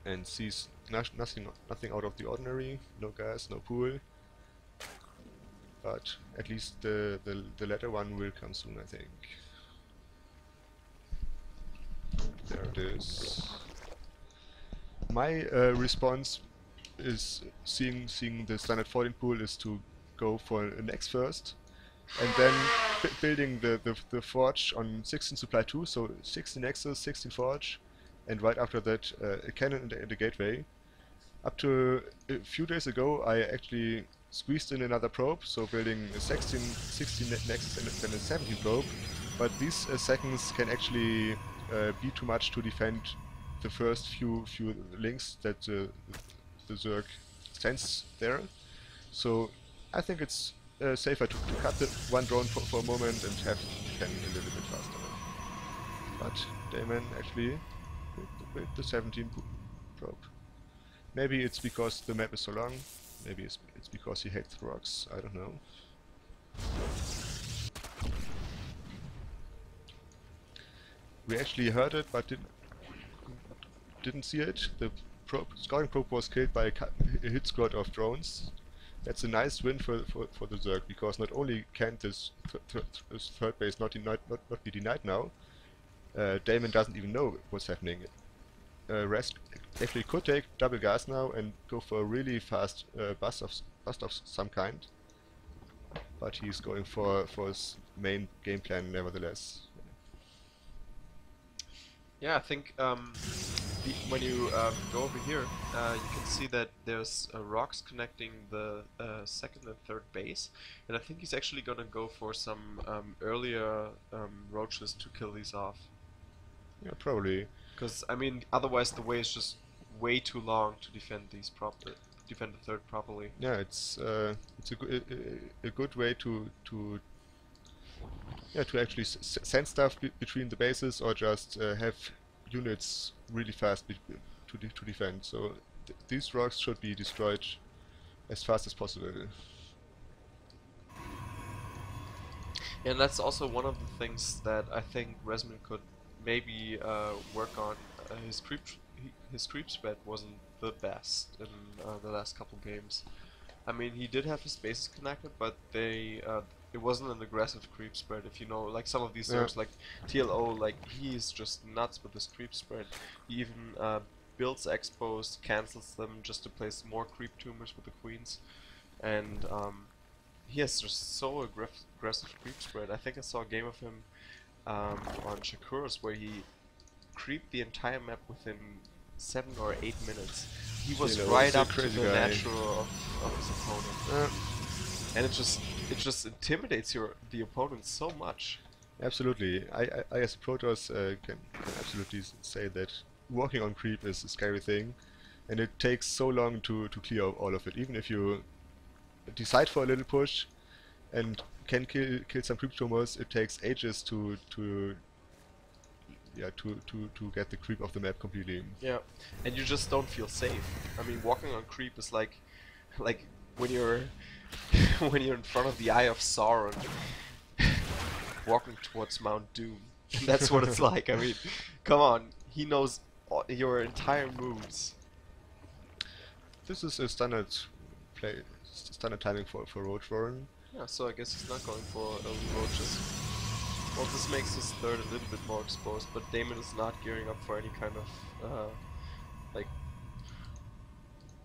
B: and sees nothing out of the ordinary. No gas, no pool. But at least the latter one will come soon, I think. There it is. My response is seeing the standard 14 pool is to go for an X first, and then building the forge on 16 supply 2, so 16 X's, 16 forge, and right after that a cannon in the gateway. Up to a few days ago, I actually squeezed in another probe, so building a 16 Nexus and then a 17 probe, but these seconds can actually be too much to defend the first few links that the Zerg sends there. So I think it's safer to cut the one drone for a moment and have defend a little bit faster. But Dayman actually built the 17 probe. Maybe it's because the map is so long, maybe it's because he hates the rocks, I don't know. We actually heard it, but didn't see it. The scouting probe was killed by a hit squad of drones. That's a nice win for the Zerg, because not only can this third base not be denied now, Dayman doesn't even know what's happening. Rest actually could take double gas now and go for a really fast bust of some kind, but he's going for his main game plan nevertheless.
A: Yeah, I think when you go over here, you can see that there's rocks connecting the second and third base, and I think he's actually gonna go for some earlier roaches to kill these off.
B: Yeah, probably.
A: Because I mean, otherwise the way is just way too long to defend these defend the third properly.
B: Yeah, it's a good way to actually send stuff between the bases, or just have units really fast to defend. So these rocks should be destroyed as fast as possible.
A: Yeah, and that's also one of the things that I think Rezman could maybe work on. His creep spread wasn't the best in the last couple games. I mean, he did have his bases connected, but it wasn't an aggressive creep spread. If you know, like some of these Zergs, like TLO, like he's just nuts with this creep spread. He even builds expos, cancels them just to place more creep tumors with the queens, and he has just so aggressive creep spread. I think I saw a game of him on Shakuras where he creeped the entire map within 7 or 8 minutes. He was right up to the natural of his opponent, and it just intimidates the opponent so much.
B: Absolutely. I as a Protoss can absolutely say that walking on creep is a scary thing, and it takes so long to clear all of it. Even if you decide for a little push and can kill some creep tumors, it takes ages to get the creep off the map completely.
A: Yeah, and you just don't feel safe. I mean, walking on creep is like when you're when you're in front of the Eye of Sauron, walking towards Mount Doom. That's what it's like. I mean, come on, he knows your entire moves.
B: This is a standard timing for Roach Warren.
A: Yeah, so I guess he's not going for early roaches. Well, this makes his third a little bit more exposed, but Dayman is not gearing up for any kind of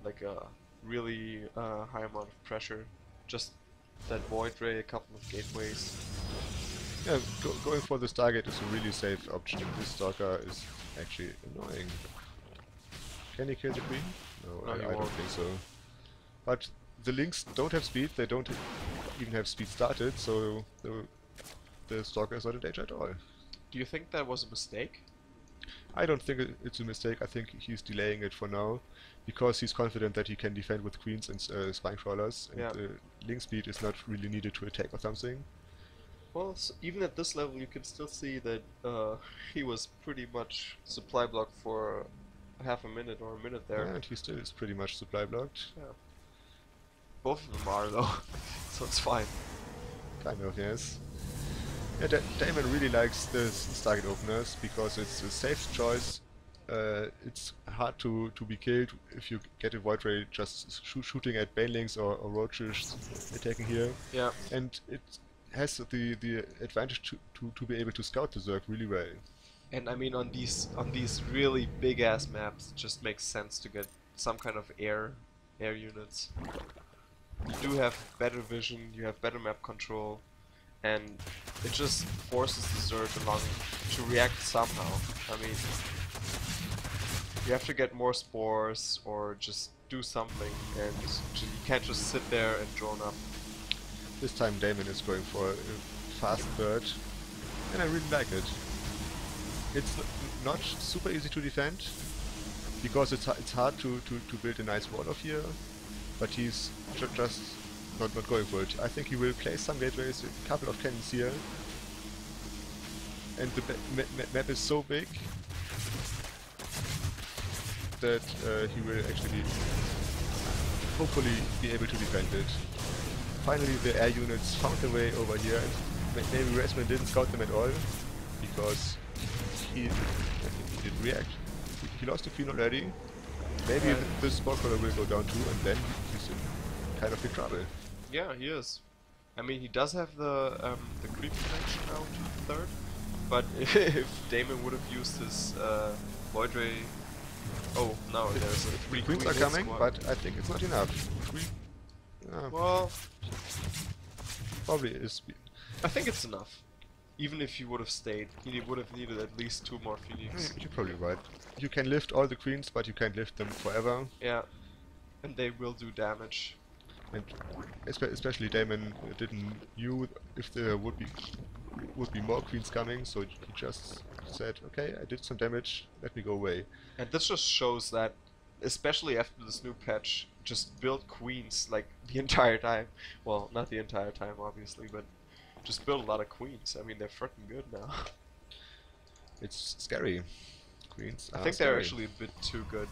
A: like a really high amount of pressure. Just that void ray, a couple of gateways.
B: Yeah, going for the Stargate is a really safe option. This Stalker is actually annoying. Can he kill the Queen? No, I don't think so. But the Lynx don't have speed, they don't even have speed started, so the Stalker is not in danger at all.
A: Do you think that was a mistake?
B: I don't think it's a mistake. I think he's delaying it for now, because he's confident that he can defend with Queens and Spine Crawlers, and
A: Yeah.
B: Link speed is not really needed to attack or something.
A: Well, even at this level, you can still see that he was pretty much supply blocked for half a minute or a minute there.
B: Yeah, and he still is pretty much supply blocked.
A: Yeah. Both of them are though, so it's fine.
B: Kind of, yes. Yeah, Dayman really likes the Stargate openers because it's a safe choice. It's hard to be killed if you get a Void Ray just shooting at Banelings or Roaches attacking here.
A: Yeah.
B: And it has the advantage to be able to scout the Zerg really well.
A: And I mean, on these really big ass maps, it just makes sense to get some kind of air units. You do have better vision, you have better map control, and it just forces the Zerg along to react somehow. I mean, you have to get more spores or just do something, and you can't just sit there and drone up.
B: This time Dayman is going for a fast third, and I really like it. It's not super easy to defend, because it's hard to build a nice wall of here, but he's just not going for it. I think he will place some gateways, a couple of cannons here, and the map is so big that he will actually hopefully be able to defend it. Finally the air units found their way over here, and maybe Rezman didn't scout them at all, because he didn't react. He lost the Queen already. Maybe this spot color will go down too, and then he's in kind of big trouble.
A: Yeah, he is. I mean, he does have the creep connection now to third, but if Dayman would have used his Void Ray... Oh, no, there's a three
B: Queens are coming, but I think it's not enough.
A: Well,
B: probably is.
A: I think it's enough. Even if he would have stayed, he would have needed at least 2 more Phoenix.
B: You're probably right. You can lift all the Queens, but you can't lift them forever.
A: Yeah, and they will do damage.
B: And especially Dayman didn't knew if there would be more Queens coming, so he just said, okay, I did some damage, let me go away.
A: And this just shows that, especially after this new patch, just build Queens like the entire time. Well, not the entire time, obviously, but just build a lot of Queens. I mean, they're freaking good now.
B: It's scary. Queens
A: I think they're actually a bit too good.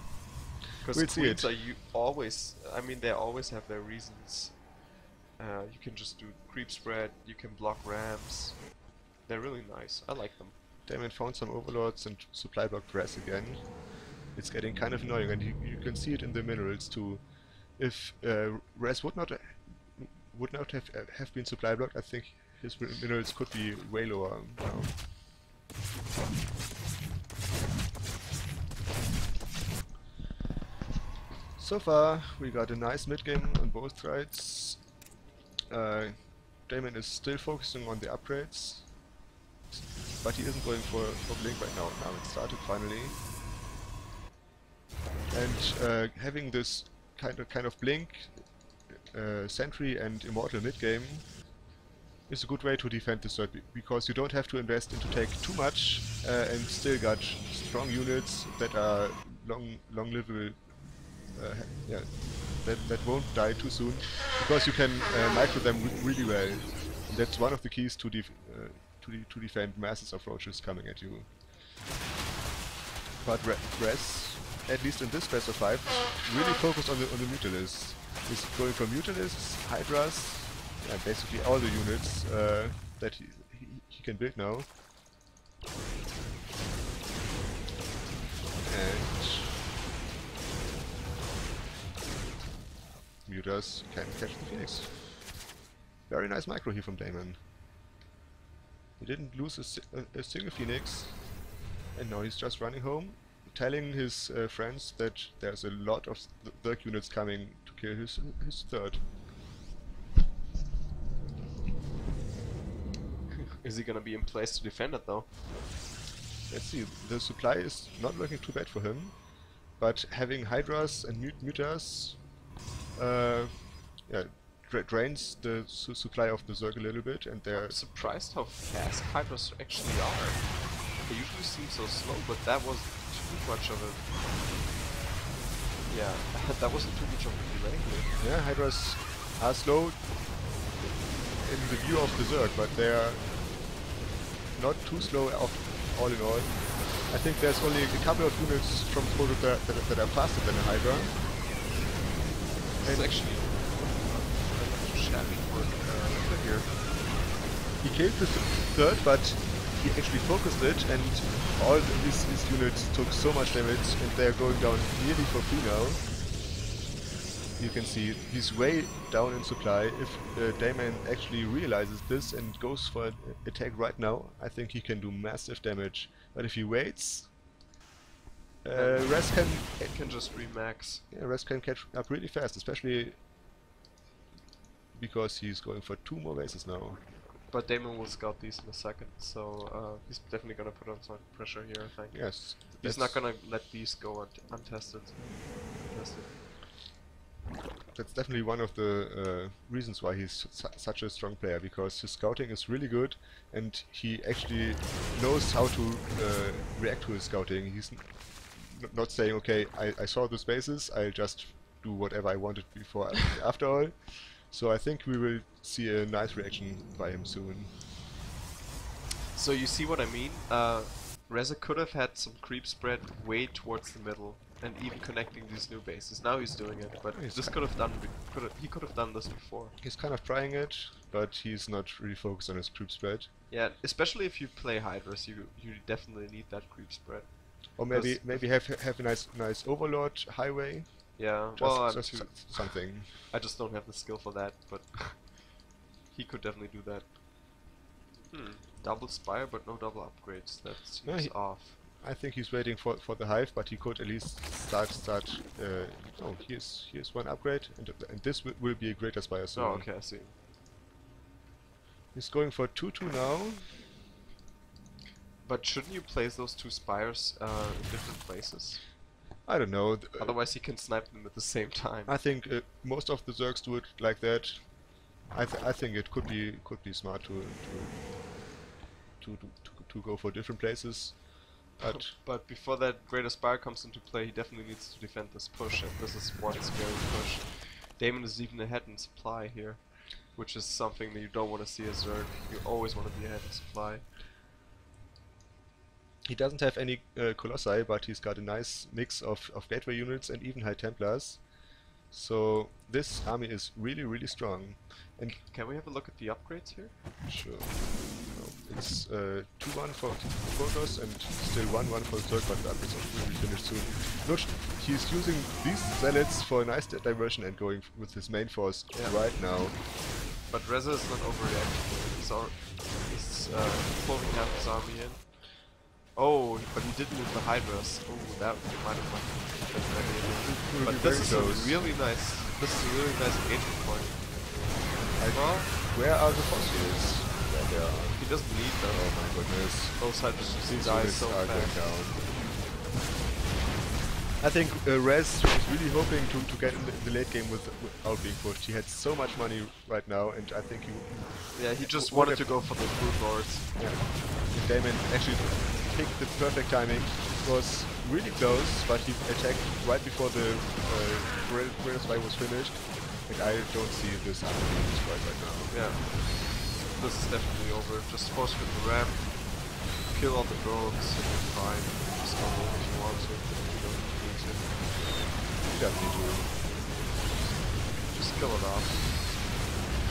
A: Because Queens are always, I mean, they always have their reasons. You can just do creep spread, you can block rams. They're really nice. I like them.
B: Dayman found some overlords and supply block press again. It's getting kind of annoying, and you can see it in the minerals too. If Res would not have been supply blocked, I think his minerals could be way lower now. So far, we got a nice mid game on both sides. Dayman is still focusing on the upgrades, but he isn't going for Blink right now. Now it started finally, and having this kind of Blink, Sentry, and Immortal mid game is a good way to defend this third, because you don't have to invest into take too much and still got strong units that are long livable. Yeah, that won't die too soon, because you can micro them really well. And that's one of the keys to defend masses of roaches coming at you. But Rez, at least in this best of 5, really focused on the Mutalisks. He's going for Mutalisks, Hydras, yeah, basically all the units that he can build now. And Mutas can catch the Phoenix. Very nice micro here from Dayman. He didn't lose a single Phoenix, and now he's just running home, telling his friends that there's a lot of Zerg units coming to kill his third.
A: Is he gonna be in place to defend it though?
B: Let's see, the supply is not looking too bad for him, but having Hydras and Mutas yeah, drains the supply of the Zerg a little bit, and they're...
A: I'm surprised how fast Hydras actually are. They usually seem so slow, but that wasn't too much of a... Yeah, that wasn't too much of a delay here.
B: Yeah, Hydras are slow in the view of the Zerg, but they're not too slow all in all. I think there's only a couple of units from the photo that are faster than a Hydra.
A: This is actually shabby work here.
B: He killed the third, but he actually focused it, and all his units took so much damage, and they're going down nearly for free now. You can see he's way down in supply. If Dayman actually realizes this and goes for an attack right now, I think he can do massive damage. But if he waits, Rez
A: can just remax.
B: Yeah, Rez can catch up really fast, especially because he's going for 2 more bases now.
A: But Dayman will scout these in a second, so he's definitely gonna put on some pressure here, I think.
B: Yes.
A: He's not gonna let these go untested.
B: That's definitely one of the reasons why he's such a strong player, because his scouting is really good, and he actually knows how to react to his scouting. He's not saying, okay, I saw the spaces, I'll just do whatever I wanted before after all. So I think we will see a nice reaction by him soon.
A: So you see what I mean? Reza could have had some creep spread way towards the middle, and even connecting these new bases. Now he's doing it, but he could have done this before. He's
B: kind of trying it, but he's not really focused on his creep spread.
A: Yeah, especially if you play Hydras, you definitely need that creep spread.
B: Or maybe have a nice Overlord highway.
A: Yeah,
B: just something.
A: I just don't have the skill for that, but he could definitely do that. Double Spire, but no double upgrades. That seems off.
B: I think he's waiting for the hive, but he could at least start. Oh, here's one upgrade, and this will be a greater spire soon.
A: Oh, okay, I see.
B: He's going for 2/2 now.
A: But shouldn't you place those 2 spires in different places?
B: I don't know.
A: Otherwise, he can snipe them at the same time.
B: I think most of the Zergs do it like that. I think it could be smart to go for different places.
A: But before that Greater Spire comes into play, he definitely needs to defend this push, and this is one scary push. Dayman is even ahead in supply here, which is something that you don't want to see as Zerg. You always want to be ahead in supply.
B: He doesn't have any Colossi, but he's got a nice mix of Gateway units and even High Templars. So this army is really strong. And
A: can we have a look at the upgrades here?
B: Sure. It's 2-1 for Protoss and still 1-1 for Zerg, but the upgrades will be finished soon. Look, he's using these zealots for a nice diversion and going with his main force right now.
A: But Reza is not overreacting. He's pulling half his army in. Oh, but he didn't move the Hydras. Oh, that might have been. But this is a really nice. This is a really nice engagement point.
B: Well, where are the fossils? There they are.
A: He doesn't need them.
B: Oh my goodness.
A: Those Hydras just die so fast.
B: I think Rez was really hoping to get in the late game without being pushed. He had so much money right now, and I think
A: he just wanted to go for the brute lords.
B: Yeah. And Dayman actually picked the perfect timing. It was really close, but he attacked right before the Greatest Fight was finished. And I don't see this being destroyed right now.
A: Yeah. This is definitely over. Just force with the ramp, kill all the drones, and you're fine. Just go home if you want to. You don't need to.
B: You don't need to.
A: Just kill it off.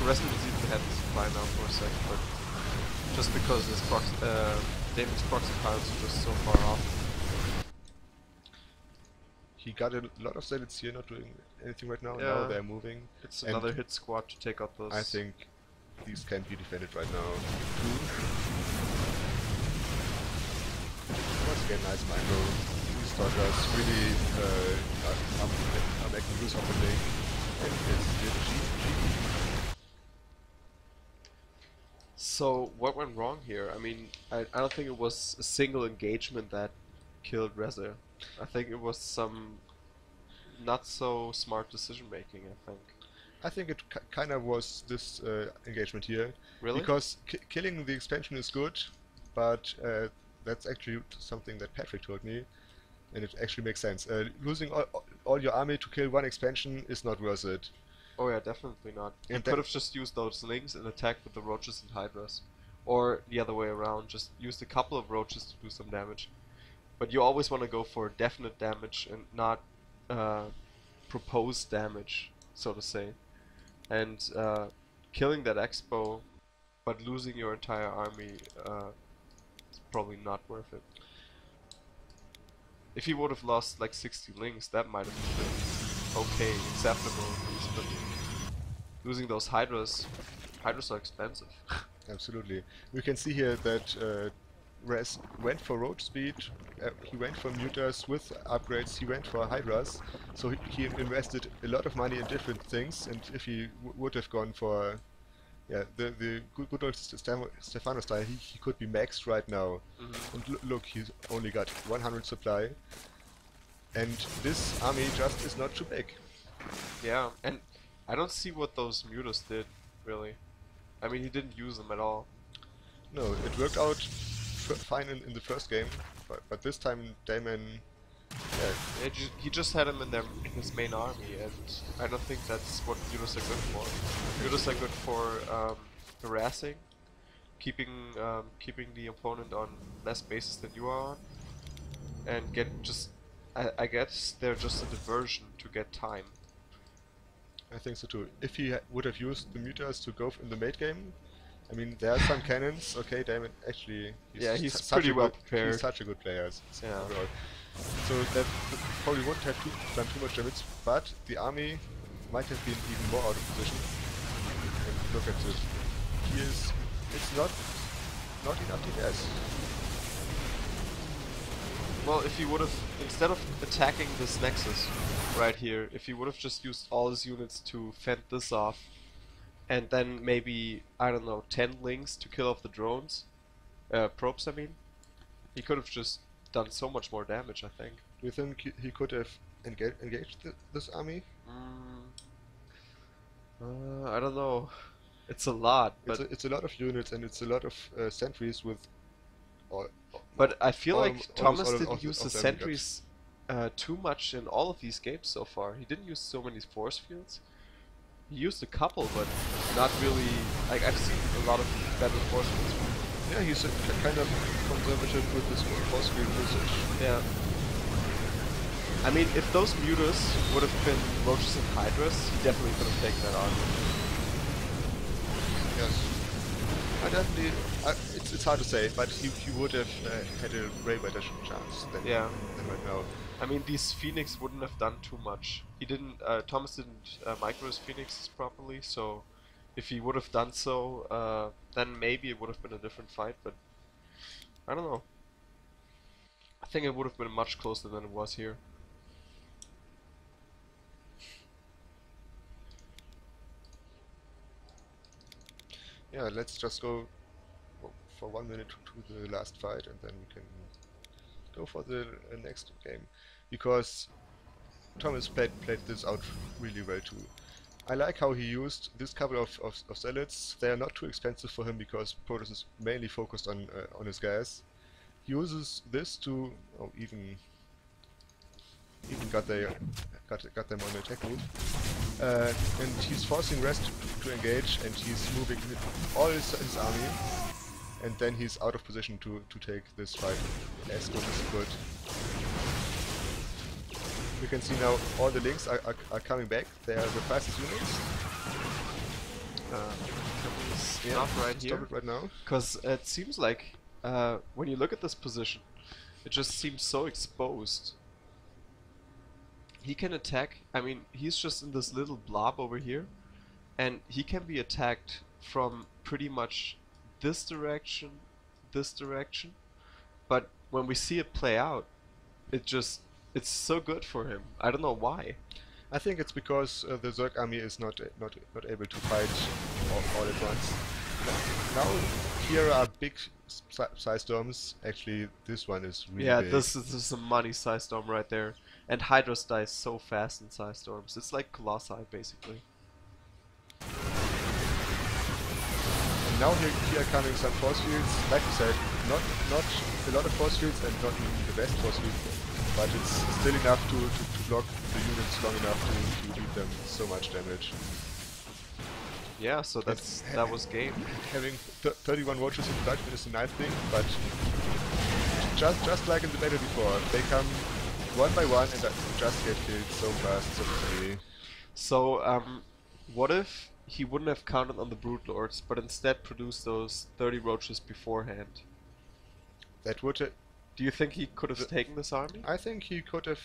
A: The rest of the even had the supply now for a second, but just because his Damon's proxy piles are just so far off.
B: He got a lot of zealots here, not doing anything right now.
A: Yeah.
B: Now they're moving.
A: It's another hit squad to take out those.
B: I think these can't be defended right now. Once again, nice micro. These talkers really are making use of the link. And it's GG.
A: So what went wrong here? I mean, I don't think it was a single engagement that killed Reza. I think it was some not so smart decision making, I think.
B: I think it kind of was this engagement here.
A: Really?
B: Because killing the expansion is good, but that's actually something that Patrick told me, and it actually makes sense. Losing all your army to kill one expansion is not worth it.
A: Oh yeah, definitely not. You
B: And
A: could have just used those links and attacked with the roaches and hydras. Or the other way around, just used a couple of roaches to do some damage. But you always want to go for definite damage and not proposed damage, so to say. And killing that expo, but losing your entire army is probably not worth it. If he would have lost like 60 links, that might have been okay, acceptable at least, but losing those hydras are expensive.
B: Absolutely. We can see here that Rez went for road speed, he went for mutas with upgrades, he went for hydras, so he invested a lot of money in different things, and if he would have gone for the good old Stefano style, he could be maxed right now. And look, he's only got 100 supply, and this army just is not too big.
A: Yeah, and I don't see what those mutas did, really. I mean, he didn't use them at all.
B: No, it worked out fine in the first game, but this time Dayman,
A: he just had him in his main army, and I don't think that's what mutas are good for. Mutas are good for harassing, keeping the opponent on less bases than you are on, and I guess they're just a diversion to get time.
B: I think so too. If he would have used the mutas to go in the mate game, I mean, there are some cannons. Okay, Dayman actually,
A: he's pretty well prepared.
B: He's such a good player.
A: Yeah.
B: Overall. So that probably wouldn't have done too much damage, but the army might have been even more out of position. And look at this. It's not enough DPS.
A: Well, if he would have, instead of attacking this nexus right here, if he would have just used all his units to fend this off, and then maybe, I don't know, 10 links to kill off the drones, probes I mean, he could have just done so much more damage, I think.
B: Do you think he could have engaged this army?
A: I don't know. It's a lot, but
B: it's a lot of units, and it's a lot of sentries with.
A: But I feel like Thomas
B: all
A: didn't use the sentries too much in all of these games so far. He didn't use so many force fields. He used a couple, but not really. Like, I've seen a lot of better force fields.
B: Yeah, he's kind of conservative with this force field usage.
A: Yeah. I mean, if those mutas would have been roaches and hydras, he definitely could have taken that on.
B: Yes. I definitely. It's hard to say, but he would have had a way better chance than right now.
A: I mean, these Phoenix wouldn't have done too much. He didn't. Thomas didn't micro his Phoenixes properly, so if he would have done so, then maybe it would have been a different fight. But I don't know. I think it would have been much closer than it was here.
B: Yeah, let's just go for 1 minute to the last fight, and then we can go for the next game. Because Thomas played this out really well too. I like how he used this couple of zealots. They are not too expensive for him because Protoss is mainly focused on his gas. He uses this to even got them on the attack move. And he's forcing Rest to engage, and he's moving all his army, and then he's out of position to take this fight as good as he could. You can see now all the links are coming back. They are the fastest units.
A: Can we stop right here?
B: Stop it right now.
A: Because it seems like when you look at this position, it just seems so exposed. He can attack. I mean, he's just in this little blob over here, and he can be attacked from pretty much this direction, but when we see it play out, it's so good for him. I don't know why.
B: I think it's because the Zerg army is not able to fight all at once. Now here are big size storms. Actually, this one is really big.
A: This is a money size storm right there. And Hydras dies so fast in size storms. It's like Colossi, basically.
B: And now here are coming some force fields. Like you said, not a lot of force fields and not even the best force field, but it's still enough to block the units long enough to deal them so much damage.
A: Yeah, so that was game.
B: Having 31 roaches in production is a nice thing, but just like in the battle before, they come one by one and just get killed so fast, so easily.
A: So, what if he wouldn't have counted on the Brood Lords, but instead produced those 30 roaches beforehand?
B: That would...
A: Do you think he could have taken this army?
B: I think he could have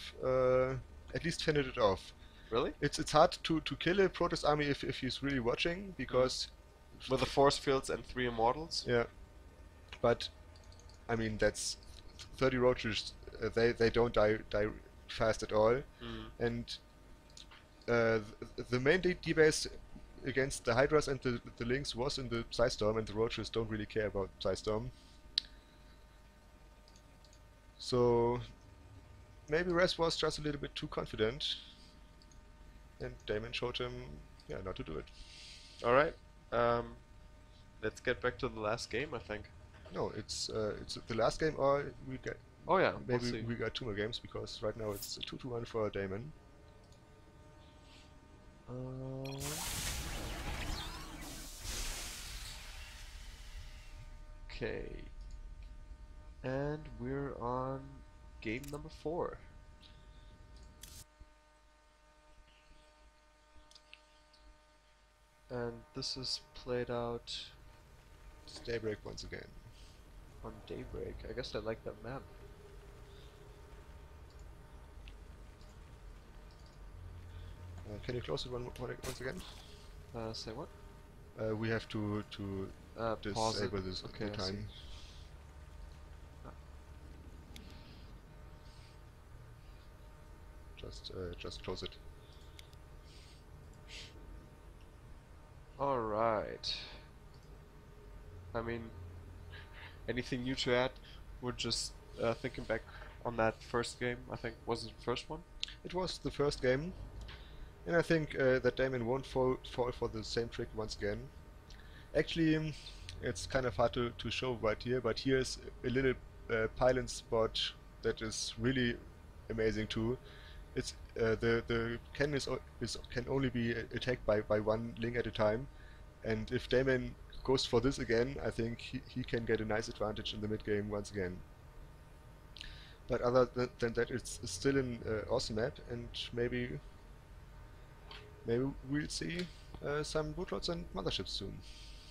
B: at least fended it off.
A: Really?
B: It's hard to kill a Protoss army if he's really watching, because...
A: With the force fields and 3 immortals?
B: Yeah. But, I mean, that's 30 roaches. They don't die fast at all. And the main debase against the Hydras and the Lynx was in the Psystorm, and the roaches don't really care about Psystorm. So maybe Res was just a little bit too confident, and Dayman showed him, yeah, not to do it.
A: Alright, let's get back to the last game, I think.
B: No, it's the last game, or we get...
A: Oh yeah,
B: maybe we got 2 more games, because right now it's 2-1 for Dayman.
A: Okay. And we're on game number 4. And this is played out...
B: It's Daybreak once again.
A: On Daybreak. I guess I like that map.
B: Can you close it once again?
A: Say what?
B: We have to disable this
A: okay,
B: time. Just close it.
A: Alright. I mean, anything new to add? We're just thinking back on that first game, I think. Was it the first one?
B: It was the first game. And I think that Dayman won't fall for the same trick once again. Actually, it's kind of hard to show right here, but here's a little pylon spot that is really amazing too. It's the cannon can only be attacked by one Ling at a time, and if Dayman goes for this again, I think he can get a nice advantage in the mid game once again. But other than that, it's still an awesome map, and maybe we'll see some bootloads and motherships soon.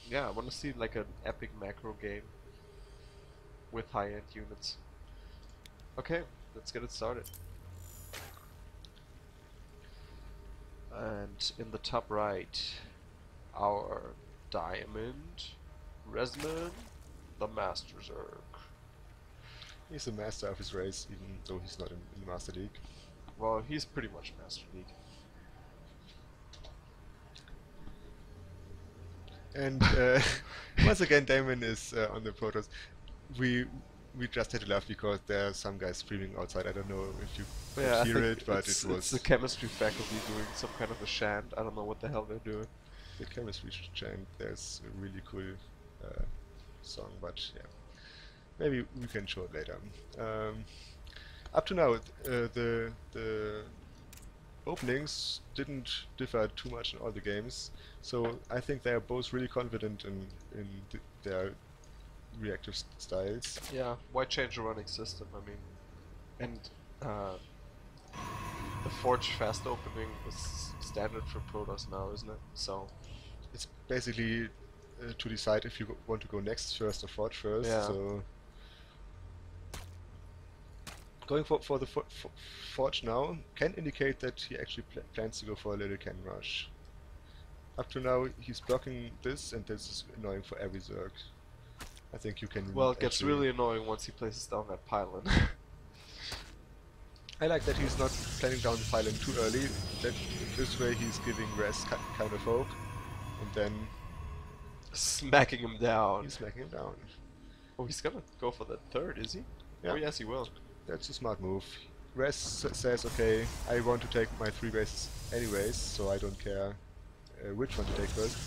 A: Yeah, I want to see like an epic macro game with high-end units. Okay, let's get it started. And in the top right, our Diamond, Rezman, the Master Zerg.
B: He's a master of his race, even though he's not in the Master League.
A: Well, he's pretty much Master League.
B: And once again, Dayman is on the Protoss. We we just had to laugh because there are some guys screaming outside. I don't know if you
A: Yeah, I
B: could hear
A: think
B: it, but
A: it's
B: it was
A: it's the chemistry faculty doing some kind of a chant. I don't know what the hell they're doing.
B: the chemistry chant. There's a really cool uh, song, but yeah, maybe we can show it later. Up to now, the openings didn't differ too much in all the games, so I think they are both really confident in their reactive styles.
A: Yeah, why change a running system? I mean, and uh, the Forge fast opening is standard for Protoss now, isn't it? So
B: It's basically to decide if you want to go next first or forge first.
A: yeah.
B: So going for the forge now can indicate that he actually plans to go for a little cannon rush. Up to now, he's blocking this, and this is annoying for every Zerg. I think you can.
A: Well, it gets really annoying once he places down that pylon.
B: I like that he's not planning down the pylon too early. That this way he's giving rest kind of hope, and then
A: Smacking him down.
B: he's smacking him down.
A: Oh, he's gonna go for the third, is he?
B: Yeah.
A: Oh, yes, he will.
B: That's a smart move. Res says, okay, I want to take my 3 bases anyways, so I don't care which one to take first.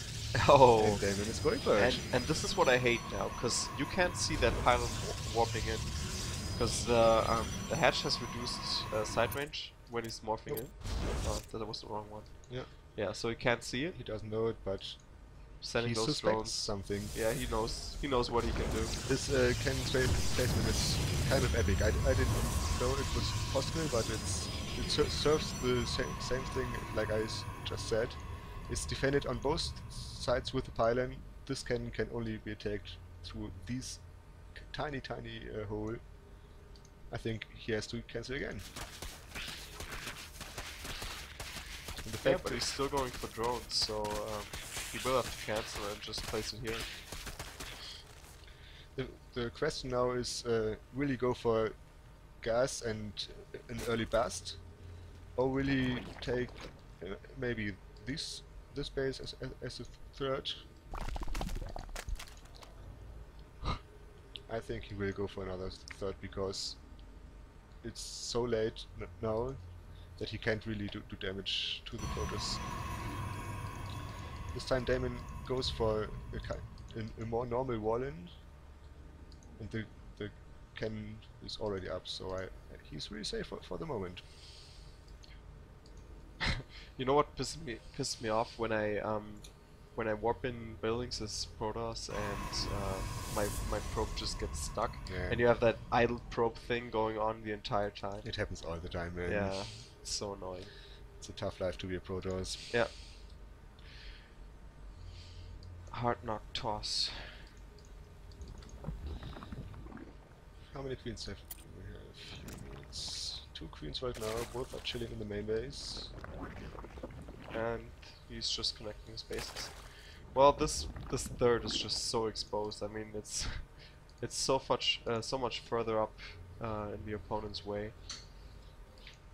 A: Oh.
B: And Dayman is going first.
A: And this is what I hate now, because you can't see that pylon warping in. Because the hatch has reduced side range when he's morphing in. Oh, that was the wrong one.
B: Yeah.
A: Yeah, so he can't see it.
B: He doesn't know it, but
A: Sending
B: he
A: those
B: suspects
A: drones.
B: something.
A: Yeah, he knows what he can do.
B: This cannon placement is kind of epic. I didn't know it was possible, but it serves the same thing like I just said. It's defended on both sides with the pylon. This cannon can only be attacked through these tiny hole. I think he has to cancel again. And the
A: Yeah,
B: fact
A: but he's still going for drones, so he will have to cancel and just place it here.
B: the question now is will he go for gas and an early bust, or will he take maybe this base as a third? I think he will go for another third because it's so late now that he can't really do damage to the Protoss. This time Dayman goes for a more normal wall-in, and the cannon is already up, so he's really safe for the moment.
A: You know what pissed me off when I warp in buildings as Protoss and my probe just gets stuck,
B: Yeah.
A: and you have that idle probe thing going on the entire time.
B: It happens all the time, man.
A: Yeah, it's so annoying.
B: It's a tough life to be a Protoss.
A: Yeah. Hard knock toss.
B: How many queens have we have? Few minutes. 2 queens right now, both are chilling in the main base.
A: And he's just connecting his bases. Well, this third is just so exposed. I mean, it's so much further up in the opponent's way.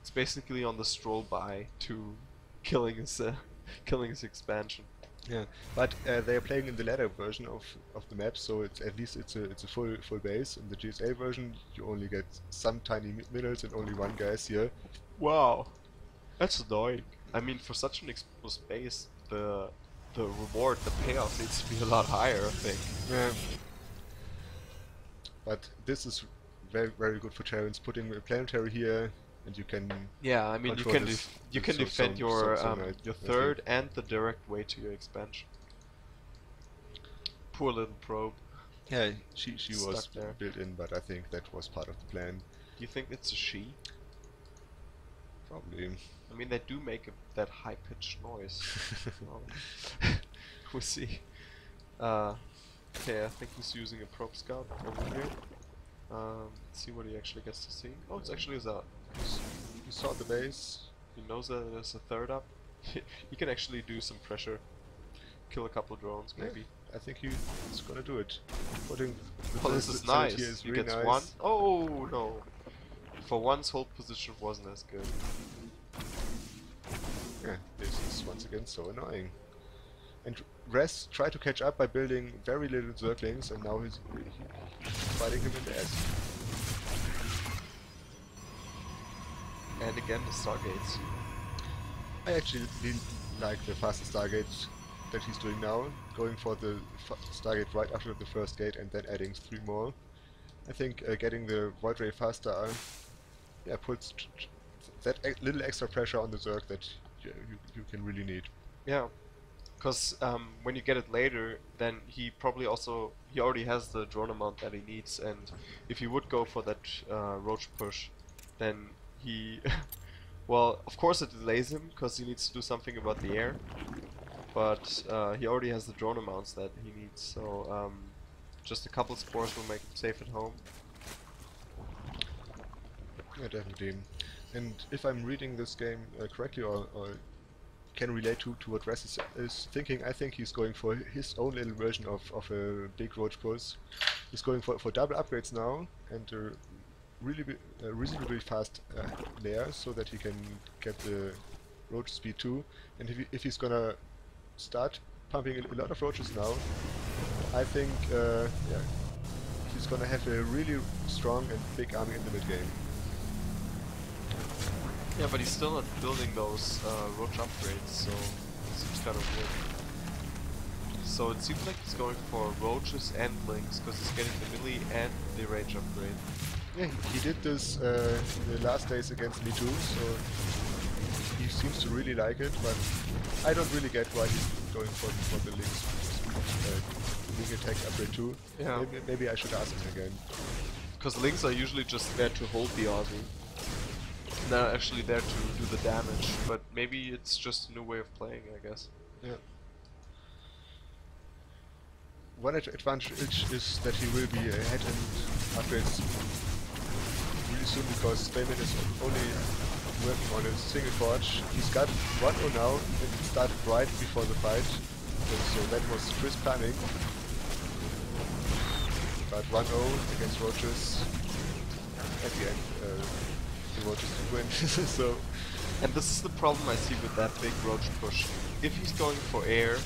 A: It's basically on the stroll by to killing his expansion.
B: Yeah, but they are playing in the ladder version of the map, so it's at least it's a full base. In the GSA version, you only get some tiny minerals and only one gas here.
A: Wow, that's annoying. I mean, for such an exposed base, the reward, the payoff needs to be a lot higher, I think.
B: Yeah. But this is very good for Terrans. Putting a planetary here, and you can.
A: Yeah, I mean, you can defend your
B: right,
A: third and the direct way to your expansion. Poor little probe.
B: Yeah, she was
A: Stuck there.
B: built in, but I think that was part of the plan.
A: Do you think it's a she?
B: Probably.
A: I mean, they do make that high-pitched noise. We'll see. Okay, I think he's using a probe scout over here. Let's see what he actually gets to see. Oh, it's actually his out.
B: You saw the base.
A: He knows that there's a third up. He can actually do some pressure. Kill a couple drones, maybe.
B: Yeah, I think he's gonna do it. Putting
A: Oh, this is
B: center
A: nice.
B: here is
A: He
B: really
A: gets
B: nice.
A: one. Oh, no. For once, hold position wasn't as good.
B: Yeah, this is once again so annoying. And Res tried to catch up by building very little zerglings, and now he fighting him in the ass.
A: And again, the Stargates.
B: I actually like the faster Stargate that he's doing now, going for the Stargate right after the first gate and then adding 3 more. I think getting the Void Ray faster yeah, puts that little extra pressure on the Zerg that you can really need.
A: Yeah, because when you get it later, then he already has the drone amount that he needs, and if he would go for that roach push, then he, well, of course it delays him because he needs to do something about the air, but he already has the drone amounts that he needs, so just a couple spores will make him safe at home.
B: Yeah, definitely. And if I'm reading this game correctly or can relate to what Rez is thinking, I think he's going for his own little version of a big roach push. He's going for double upgrades now and reasonably fast layer so that he can get the roach speed too. And if he's gonna start pumping a lot of roaches now, I think yeah, he's gonna have a really strong and big army in the mid game.
A: Yeah, but he's still not building those roach upgrades, so it seems kind of weird. So it seems like he's going for roaches and lings, because he's getting the melee and the range upgrade.
B: Yeah, he did this the last days against me too, so he seems to really like it, but I don't really get why he's going for the lings ling attack upgrade too.
A: Yeah.
B: Maybe I should ask him again.
A: Because lings are usually just there to hold the army. They're not actually there to do the damage, but maybe it's just a new way of playing, I guess.
B: Yeah. One advantage is that he will be ahead in upgrades really soon, because Dayman is only working on a single forge. He's got 1-0 now, and it started right before the fight, so that was crisp planning. But 1-0 against roaches at the end. The roaches do win. So,
A: and this is the problem I see with that big roach push. If he's going for air,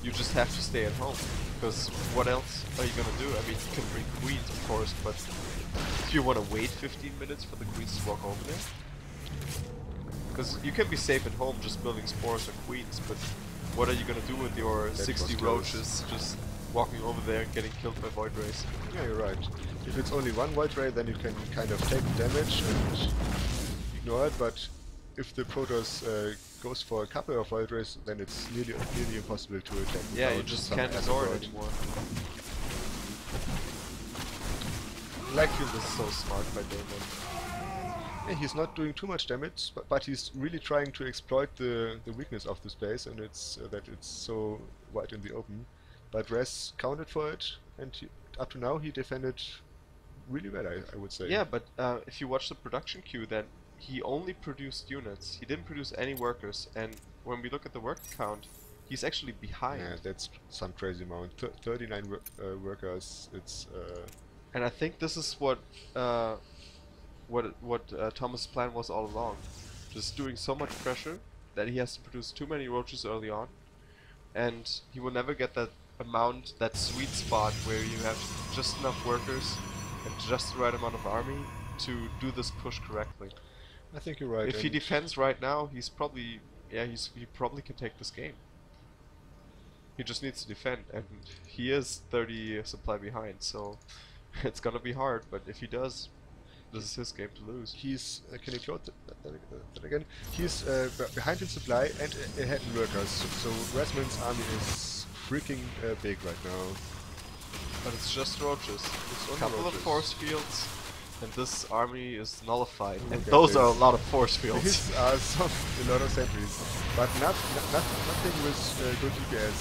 A: you just have to stay at home, because what else are you gonna do? I mean, you can bring queens, of course, but if you want to wait 15 minutes for the queens to walk over there, because you can be safe at home just building spores or queens, but what are you gonna do with your
B: that
A: 60 roaches just walking over there and getting killed by void rays?
B: yeah, you're right. If it's only one void ray, then you can kind of take the damage and ignore it, but if the Protoss goes for a couple of void rays, then it's nearly impossible to attack.
A: Yeah, you just can't ignore it anymore. I feel this is so smart by Dayman.
B: Yeah, he's not doing too much damage, but he's really trying to exploit the weakness of the space, and it's that it's so wide in the open. But Rez counted for it, and up to now he defended really well, I would say.
A: Yeah, but if you watch the production queue, then he only produced units. He didn't produce any workers, and when we look at the worker count, he's actually behind.
B: Yeah, that's some crazy amount. 39 workers. It's.
A: And I think this is what Thomas' plan was all along. Just doing so much pressure that he has to produce too many roaches early on, and he will never get that amount, that sweet spot where you have just enough workers and just the right amount of army to do this push correctly.
B: I think you're right.
A: If he defends right now, he's probably, yeah, he probably can take this game. He just needs to defend, and he is 30 supply behind, so it's gonna be hard. But if he does, this is his game to lose.
B: He's can you close that again? He's behind in supply and ahead in workers. So Rezman's army is freaking big right now.
A: But it's just roaches.
B: It's
A: A
B: only
A: couple of
B: roaches.
A: force fields, and this army is nullified.
B: Look
A: And
B: at
A: those are a
B: this.
A: lot of force fields.
B: These are a lot of sentries, but nothing with good DPS.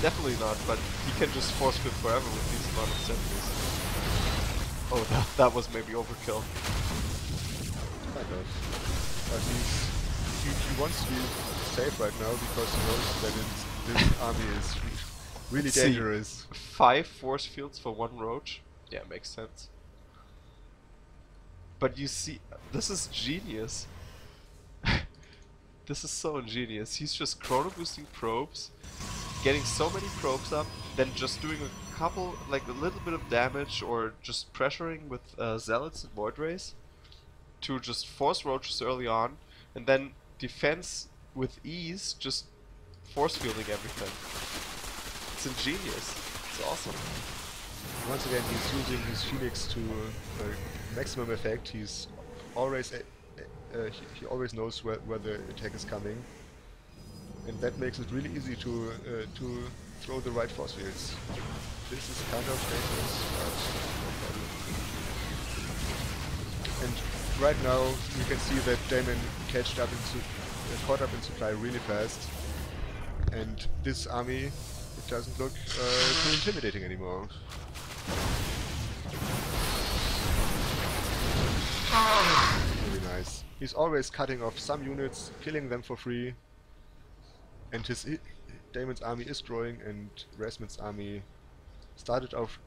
A: Definitely not, but he can just force field forever with these amount of sentries. Oh, that was maybe overkill.
B: Kind of. But he wants to be safe right now because he knows that this army is really
A: See,
B: dangerous.
A: 5 force fields for 1 roach? Yeah, makes sense. But you see, this is genius. This is so ingenious. He's just chrono boosting probes, getting so many probes up, then just doing a couple, like a little bit of damage or just pressuring with zealots and void rays to just force roaches early on, and then defense with ease, just force fielding everything. It's ingenious. It's awesome.
B: Once again, he's using his Phoenix to maximum effect. He's always he always knows where the attack is coming, and that makes it really easy to throw the right force fields. This is kind of dangerous, but and right now you can see that Dayman caught up in supply really fast, and this army, it doesn't look too intimidating anymore. Really nice. He's always cutting off some units, killing them for free, and Dayman's army is growing, and Rezman's army started off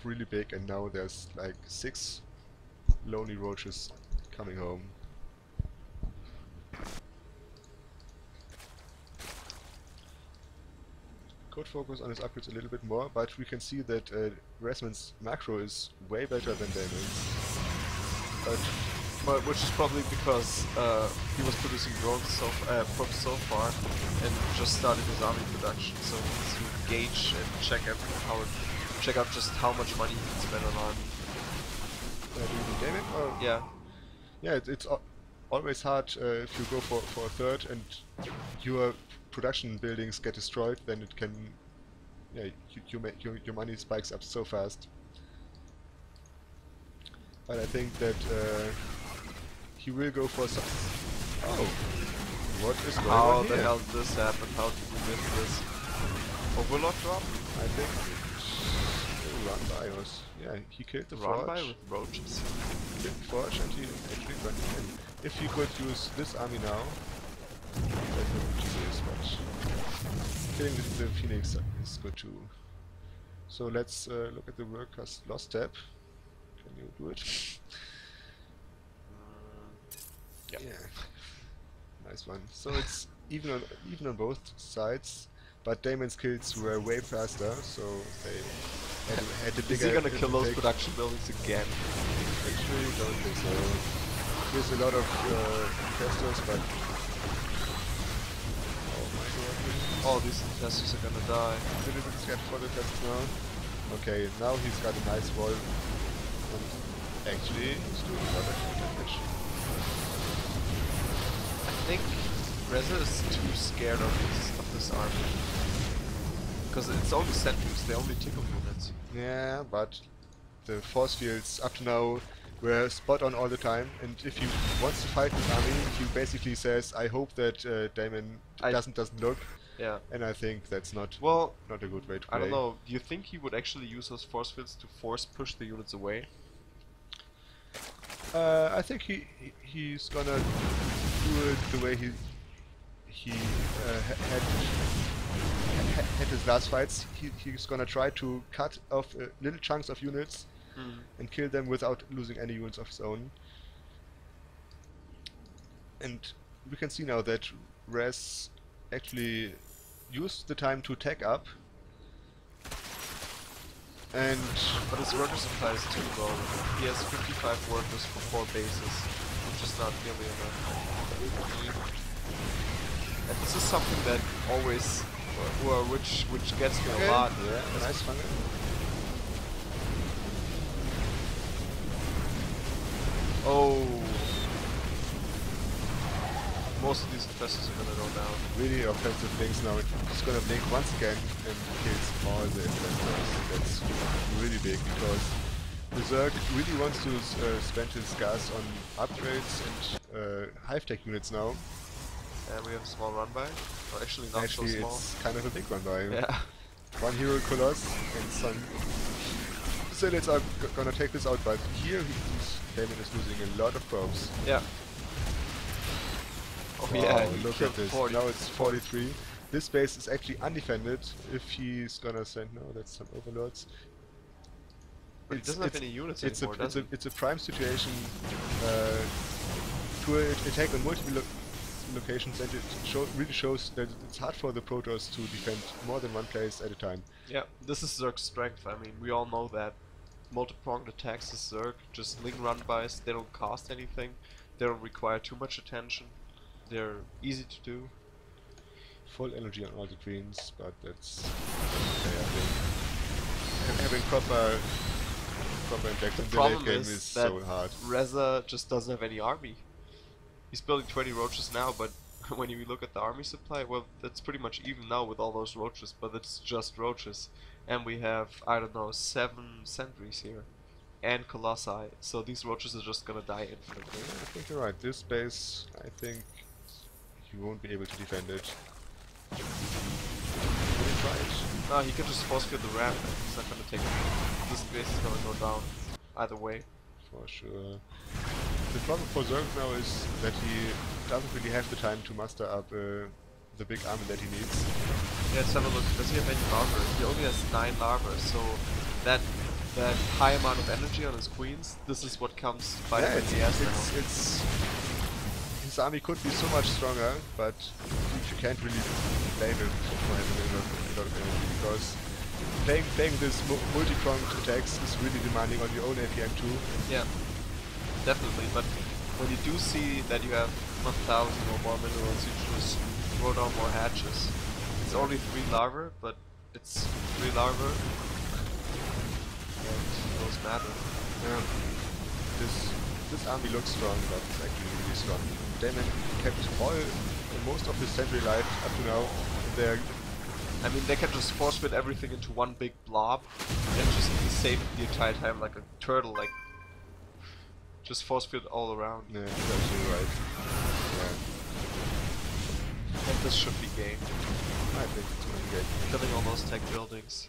B: really big, and now there's like 6 lonely roaches coming home. Could focus on his upgrades a little bit more, but we can see that Rezman's macro is way better than Dayman's.
A: But which is probably because he was producing drones so far and just started his army production, so he needs to gauge and check out just how much money he can spend on army.
B: Dayman? Or
A: Yeah.
B: Yeah, it's always hard if you go for a third and your production buildings get destroyed, then it can, yeah, your money spikes up so fast. But I think that he will go for some. Oh, what is going on
A: How
B: here?
A: the hell did this happen? How did we miss this? Overlord drop?
B: I think run by us. Yeah, he killed the
A: Run
B: forge.
A: by with roaches.
B: Killed the forge, and he actually went in. If he could use this army now, that would be genius, but killing the Phoenix is good too. So let's look at the workers lost tab. Can you do it? Yeah. Nice one. So it's even on both sides, but Dayman's kills were way faster, so they had a bigger.
A: Is he gonna kill those
B: intake.
A: production buildings again?
B: Actually, don't think so. There's a lot of infestors, but oh my god!
A: All these infestors are gonna die.
B: Citizens get for the infestors now. Okay, now he's got a nice wall, and actually he's doing a lot of damage.
A: I think Reza is too scared of this army. Because it's only sentries, they only tickle units.
B: Yeah, but the force fields up to now were spot on all the time, and if he wants to fight this army, he basically says, I hope that Dayman doesn't look.
A: Yeah.
B: And I think that's not a good way to play.
A: I don't know, do you think he would actually use those force fields to force push the units away?
B: I think he's gonna do it the way he had his last fights. He's gonna try to cut off little chunks of units and kill them without losing any units of his own. And we can see now that Rez actually used the time to tech up.
A: But his worker supply is too low. He has 55 workers for 4 bases, which is not nearly enough. And this is something that always, which gets me a lot.
B: Yeah, nice funnel.
A: Oh, most of these infestors are gonna go down.
B: Really offensive things now. He's gonna blink once again and kills all the infestors. That's really big because Berserk really wants to spend his gas on upgrades and hive tech units now.
A: And we have a small run by. Or actually not so small.
B: It's kind of a big one by.
A: Yeah.
B: One hero Colossus and some Zealots are gonna take this out, but here Dayman is losing a lot of probes.
A: Yeah. Oh
B: wow,
A: yeah,
B: look at this.
A: 40.
B: Now it's 43. This base is actually undefended. If he's gonna send, no, that's some overlords.
A: But he doesn't have any units anymore, does he?
B: It's a prime situation to attack on locations, and it really shows that it's hard for the Protoss to defend more than one place at a time.
A: Yeah, this is Zerg's strength. I mean, we all know that. Multi-pronged attacks is Zerg, just ling run-bys, they don't cost anything, they don't require too much attention, they're easy to do.
B: Full energy on all the queens, but that's okay, I think. Having proper impact in the late game is so hard.
A: Reza just doesn't have any army. He's building 20 roaches now, but when you look at the army supply, well, that's pretty much even now with all those roaches, but it's just roaches. And we have, I don't know, 7 sentries here. And colossi, so these roaches are just gonna die infinitely.
B: Yeah, I think you're right. This base, I think he won't be able to defend it. Will he try it?
A: No, he can just force field the ramp, and he's not gonna take it. This base is gonna go down, either way.
B: For sure. The problem for Zerg now is that he doesn't really have the time to muster up the big army that he needs.
A: Yeah, let's have a look. Does he have any larvae? He only has 9 larvae, so that high amount of energy on his queens, this is what comes by the
B: it's his army could be so much stronger, but you can't really blame him for having a lot of energy, because playing this multi-pronged attacks is really demanding on your own APM too.
A: Yeah, definitely, but when you do see that you have 1,000 or more minerals, you just throw down more hatches. It's only 3 larvae, but it's 3 larvae, and those matter.
B: Yeah. This army looks strong, but it's actually really strong. Dayman kept most of his sentry life up to now.
A: I mean, they can just force fit everything into one big blob and just be safe the entire time, like a turtle, like just force fit all around.
B: Yeah, that's actually right. Yeah.
A: And this should be game.
B: I think it's going to be game.
A: Killing all those tech buildings.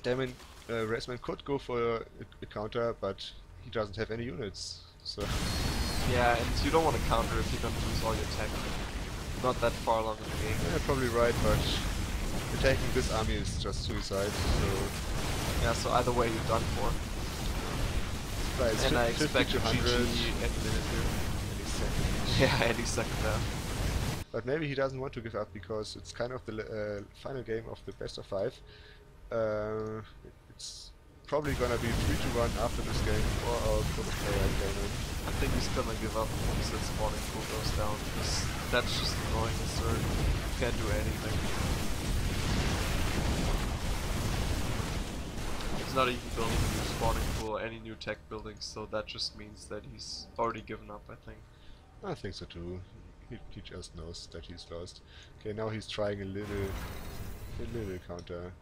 B: Dayman, Rezman could go for a counter, but he doesn't have any units, so...
A: Yeah, and you don't want to counter if you're gonna lose all your tech. Not that far along in the game.
B: Yeah, probably right, but attacking this army is just suicide, so...
A: Yeah, so either way you're done for.
B: Right,
A: and I expect a GG any minute here. Yeah, any second now.
B: But maybe he doesn't want to give up, because it's kind of the final game of the best of 5. It's probably gonna be 3-1 after this game for our Protoss player Dayman.
A: I think he's gonna give up once that spawning pool goes down, because that's just annoying as Zerg. Can't do anything. He's not even building a new spawning pool or any new tech buildings, so that just means that he's already given up, I think.
B: I think so too. He just knows that he's lost. Okay, now he's trying a little counter.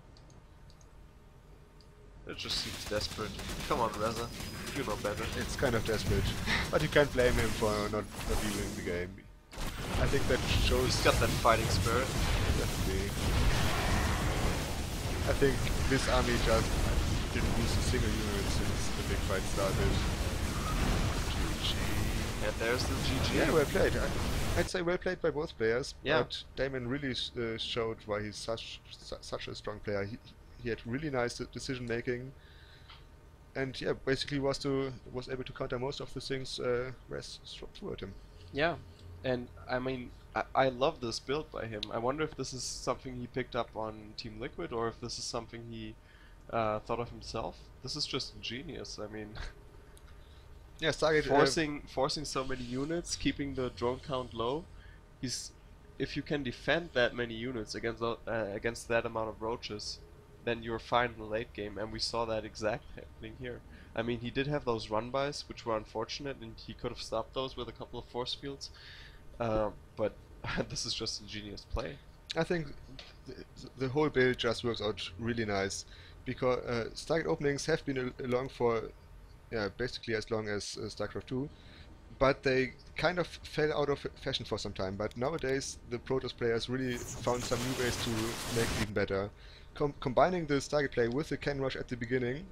A: It just seems desperate. Come on, Reza. You know better.
B: It's kind of desperate. But you can't blame him for not leaving the game. I think that shows...
A: He's got that fighting spirit.
B: Definitely. I think this army just didn't lose a single unit since the big fight started. GG.
A: And there's the GG.
B: Yeah, well played. I'd say well played by both players,
A: yeah.
B: But Dayman really showed why he's such a strong player. He had really nice decision making, and yeah, basically was able to counter most of the things Rez threw at him.
A: Yeah, and I mean, I love this build by him. I wonder if this is something he picked up on Team Liquid, or if this is something he thought of himself. This is just genius. I mean,
B: yeah, Stargate
A: forcing so many units, keeping the drone count low. If you can defend that many units against that amount of roaches, then you're fine in the late game, and we saw that exact happening here. I mean, he did have those run-bys, which were unfortunate, and he could have stopped those with a couple of force fields, but this is just a genius play.
B: I think the whole build just works out really nice, because Stargate openings have been along for basically as long as StarCraft 2, but they kind of fell out of fashion for some time. But nowadays the Protoss players really found some new ways to make it even better. Combining the Stargate play with the cannon rush at the beginning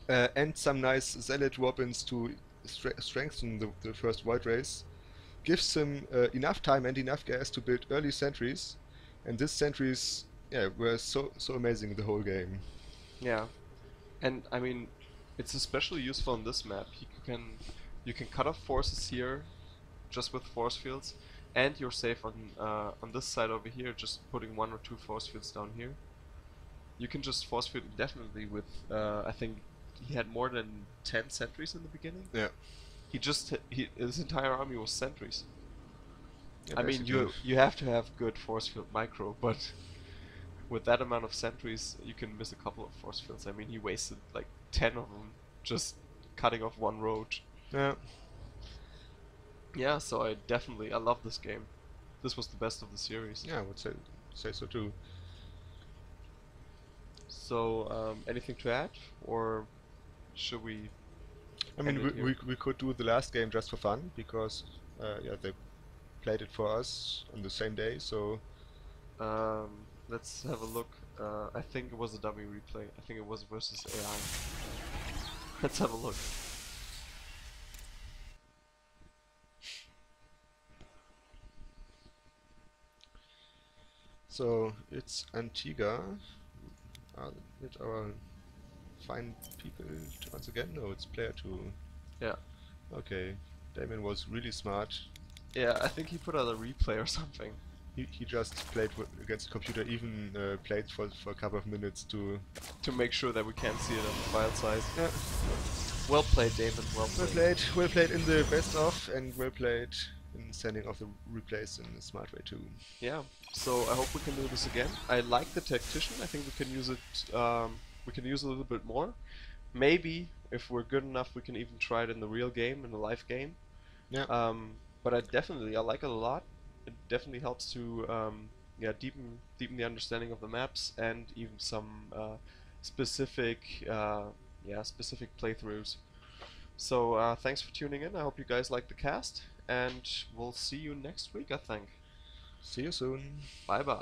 B: and some nice zealot weapons to strengthen the first void race gives him enough time and enough gas to build early sentries, and these sentries were so amazing the whole game.
A: Yeah, and I mean, it's especially useful on this map. You can cut off forces here just with force fields, and you're safe on this side over here, just putting 1 or 2 force fields down here. You can just force field indefinitely with, I think he had more than 10 sentries in the beginning.
B: Yeah.
A: His entire army was sentries.
B: Yeah,
A: I mean,
B: basically.
A: you have to have good force field micro, but with that amount of sentries, you can miss a couple of force fields. I mean, he wasted like 10 of them just cutting off one road.
B: Yeah.
A: Yeah, so I love this game. This was the best of the series.
B: Yeah, I would say so too.
A: So, anything to add, or should we
B: I
A: end
B: mean,
A: it here?
B: we could do the last game just for fun because yeah, they played it for us on the same day. So
A: Let's have a look. I think it was a dummy replay. I think it was versus AI. Let's have a look.
B: it's Antigua. With our fine people once again. No, it's player 2.
A: Yeah.
B: Okay, Dayman was really smart.
A: Yeah, I think he put out a replay or something.
B: He just played against the computer, even played for a couple of minutes to
A: To make sure that we can't see it on the file size.
B: yeah.
A: Well played, David. Well played.
B: Well played in the best of, and well played in sending off the replays in a smart way too.
A: Yeah. So I hope we can do this again. I like the tactician. I think we can use it. We can use it a little bit more. Maybe if we're good enough, we can even try it in the real game, in the live game.
B: Yeah.
A: But I like it a lot. It definitely helps to yeah, deepen the understanding of the maps and even some specific specific playthroughs. So thanks for tuning in. I hope you guys like the cast, and we'll see you next week, I think.
B: See you soon.
A: Bye bye.